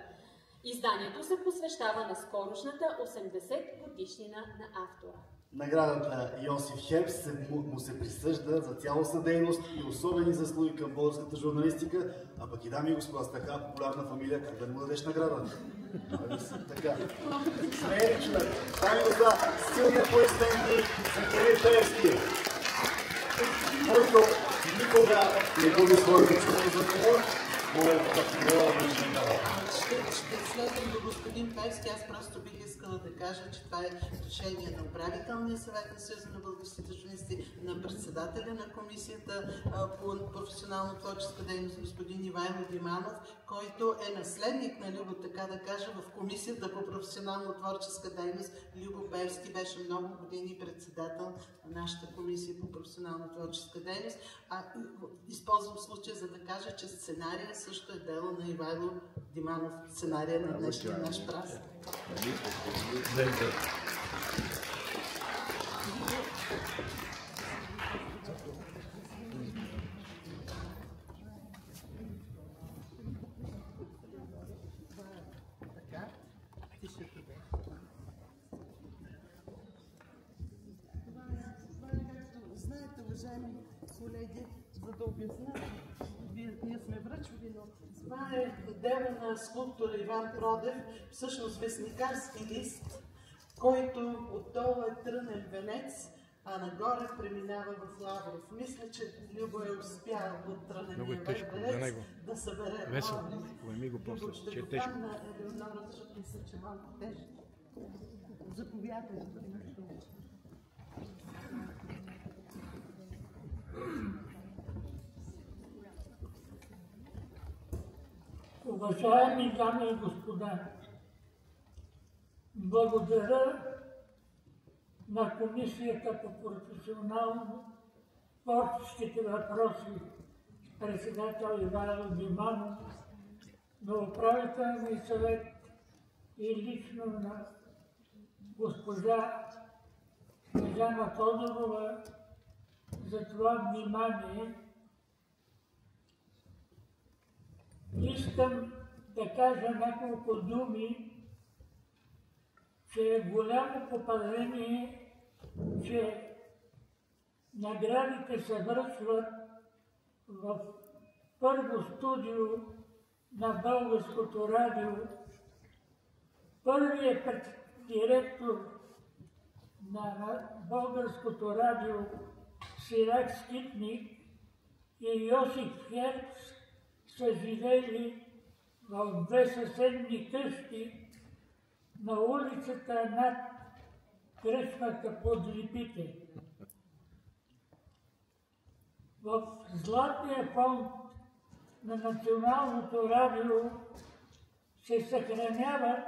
Изданието се посвещава на скорошната 80 годишнина на автора. Наградата Йосиф Хербс му се присъжда за цялостна дейност и особени заслуги към българската журналистика, а пък и дами и господа, с така популярна фамилия, как да му дадеш наградата? Така. Смея човек. Дами и господа, силни аплодисменти за Любомир Пеевски, който никога не губи своето чувство за това. Ще следвам до господин Пеевски. Аз просто бих искала да кажа, че това е решение на управителния съвет на Съюза на българските журналисти, на председателя на комисията по професионално творческа дейност господин Ивайло Диманов, който е наследник на Любо, така да кажа, в комисията по професионално творческа дейност. Любо Пеевски беше много години председател на нашата комисия по професионално творческа дейност. Използвам случая, за да кажа, че сценария също е дело на Ивайло Диманов, сценария на днешния наш празник. Знаете, уважаеми колеги, за да обясня, ние сме връчвали, но това е дело на скулптора Иван Продев, всъщност вестникарски лист, който отдолу е трънен венец, а нагоре преминава в Лавров. Мисля, че Любо е успял от трънения венец да събере Любо. Ще го дам на Елеонора, защото мисля, че малко тежко. Заповядайте. Уважаеми дами и господа, благодаря на Комисията по професионално творческите въпроси с председател Ивайло Диманов, на управителния съвет и лично на госпожа Снежана Тодорова за това внимание. Искам да кажа няколко думи, че е голямо попадение, че наградите се връчват в първо студио на Българското радио. Първият директор на Българското радио Сирак Скитник и Йосиф Хербс са живели в две съседни къщи на улицата над кръчмата под Липите. В Златния фонд на Националното радио се съхраняват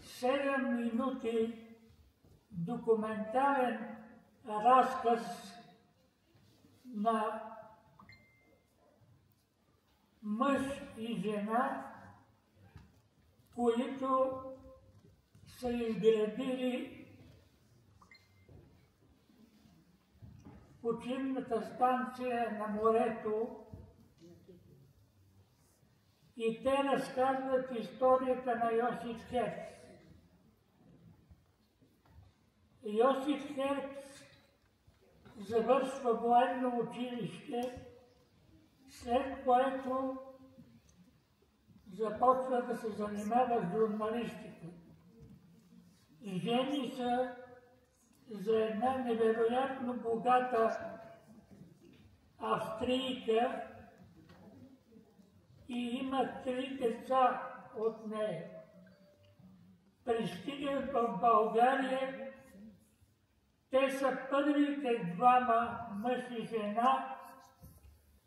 7 минути документален разказ на мъж и жена, които са изградили почивната станция на морето и те разказват историята на Йосиф Херц. Йосиф Херц завършва военно училище, след което започва да се занимава с журналистика. Жени се за една невероятно богата австрийка и има 3 деца от нея. Пристигат в България. Те са първите двама мъж и жена,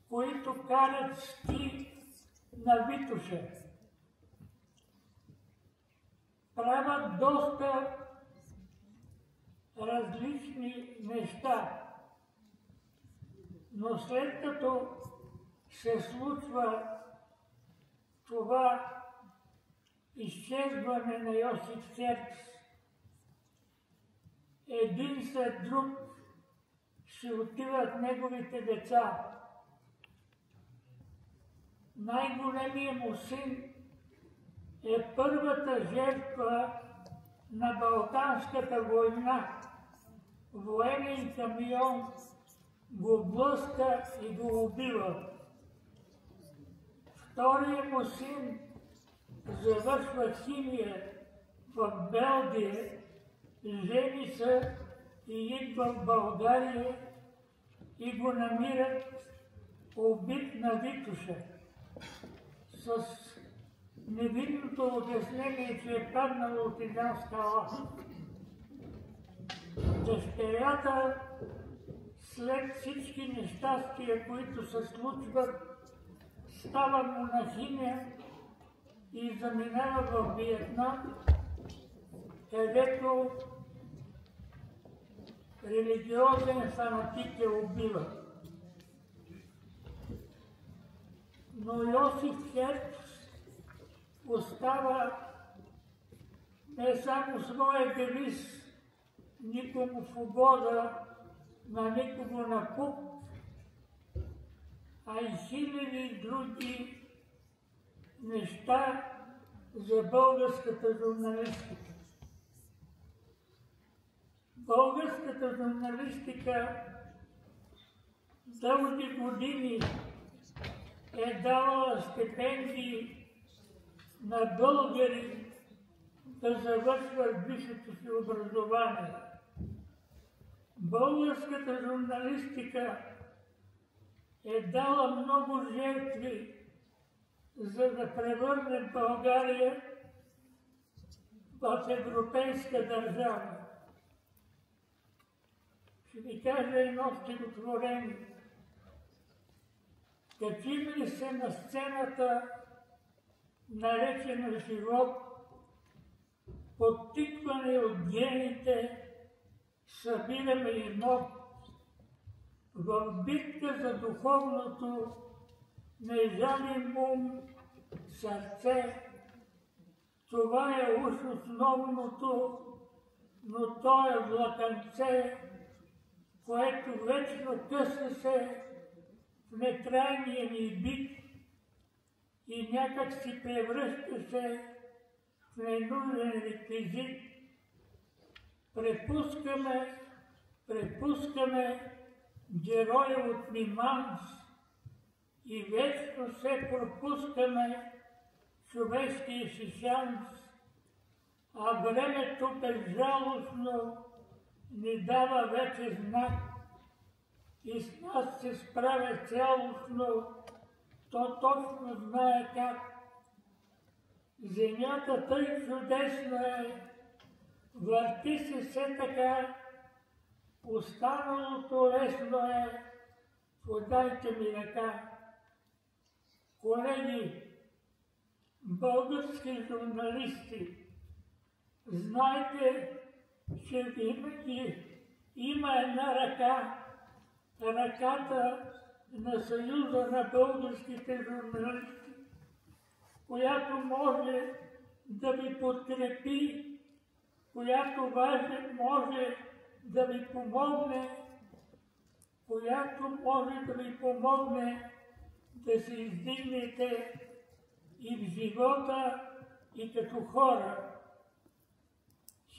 които карат ски на Витоша. Правят доста различни неща. Но след като се случва това изчезване на Йосиф Херц, един след друг ще отиват неговите деца. Най-големият му син е първата жертва на Балканската война. Военен камион го блъска и го убива. Вторият му син завършва химия в Белгия, жени се и идва в България и го намират убит на Витоша. С невидното обяснение, че е паднал от една скала. Дъщерята, след всички нещастия, които се случват, става монахиня и заминава в Виетнам, където религиозен фанатик я убива. Но Йосиф Херц остава не само своя девиз никому в угода, на никого на куп, а и хиляди други неща за българската журналистика. Българската журналистика дълги години е давала стипендии на българи да завършват висшето си образование. Българската журналистика е дала много жертви, за да превърне България в европейска държава. Ще ви кажа едно стихотворение. Качим ли се на сцената, наречена живот, подтикване от гените, събираме имот. В битка за духовното не жалим ум, сърце. Това е уж основното, но то е влакънце, което вечно къса се в нетрайния ни бит и някак си превръща се в ненужен реквизит. Препускаме героя от Миманс и вечно се пропускаме човешкия си шанс, а времето безжалостно ни дава вече знак и с нас се справя цялостно, то точно знае как. Земята тъй чудесна е, върти се все така, останалото лесно е, подайте ми ръка. Колеги, български журналисти, знайте, че винаги има една ръка, ръката на Съюза на българските журналисти, която може да ви подкрепи, която може да ви помогне, която може да ви помогне да се издигнете и в живота, и като хора.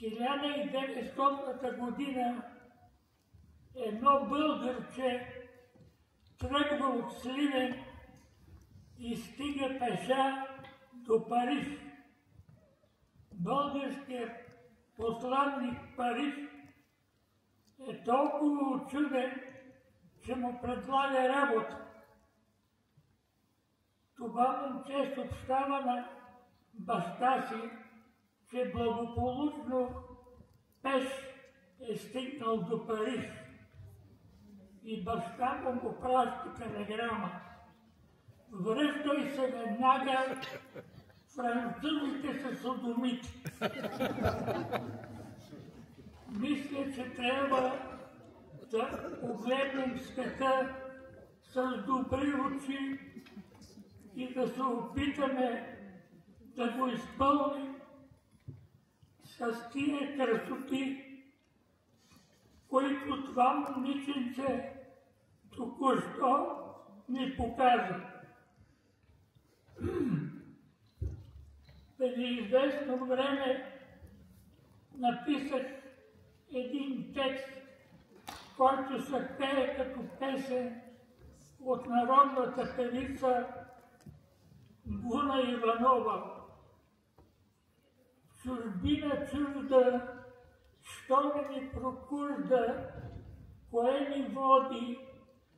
1900 година едно българче тръгва от Сливен и стига пеша до Париж. Българският посланник в Париж е толкова учуден, че му предлага работа. Това момче съобщава на баща си, че благополучно пеш е стигнал до Париж. И баща му праща телеграма. Връщай се веднага, французите са содомити. Мисля, че трябва да погледнем света с добри очи и да се опитаме да го изпълним с тия красоти, които това момиченце току-що ни показа. Преди известно време написах един текст, който се пее като песен от народната певица Гуна Иванова. Чужбина чужда, що не ни прокужда, кое ни води,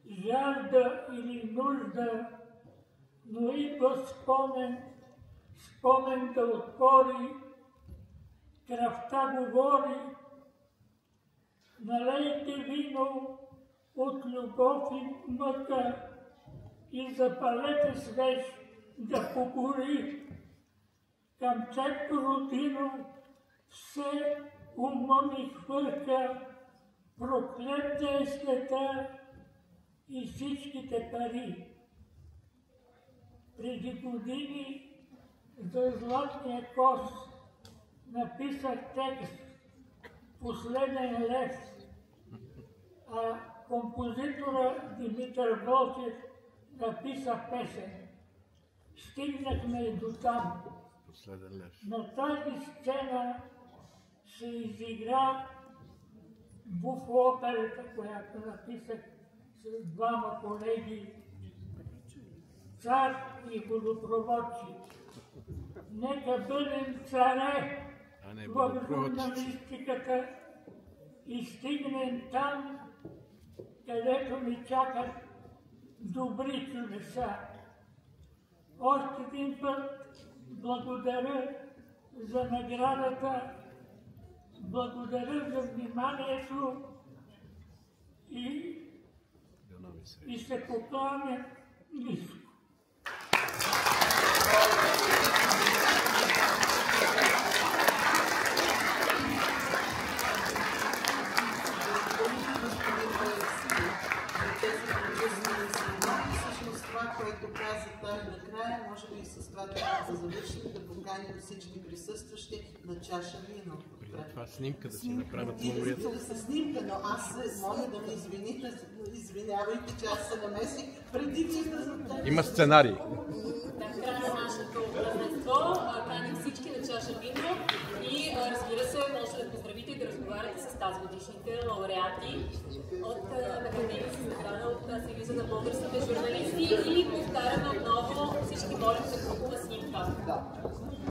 жажда или нужда, но идва спомен да отпори, кръвта говори. Налейте вино от любов и мъка и запалете свеж да погори. Към цето родино все ума ми хвърка, проклета е света и всичките пари. Преди години за Златния кос написах текст "Последен лев", а композитора Димитър Волчев написа песен. Стигнахме и до там. На тази сцена се изигра буф-операта, която написах с двама колеги, "Цар и водопроводчик". Нека бъдем царе в журналистиката и стигнем там, където ни чакат добри чудеса. Още един път благодаря за наградата, благодаря за вниманието и се покланя ниско. Което каза той накрая, може би и с това трябва да завършим, да поканим всички присъстващи на чаша вино. Това снимка да си направят меморията. Да се снимка, но аз моля да ме извините, извинявайте, че аз се намесих преди да... Има сценарий. В края на нашето празненство каним всички на чаша вино и разбира се, може да поздравите и да разговаряте с тази годишните лауреати от наградени с награда от Съюза на българските журналисти и повтаряме отново всички молим за групова снимка.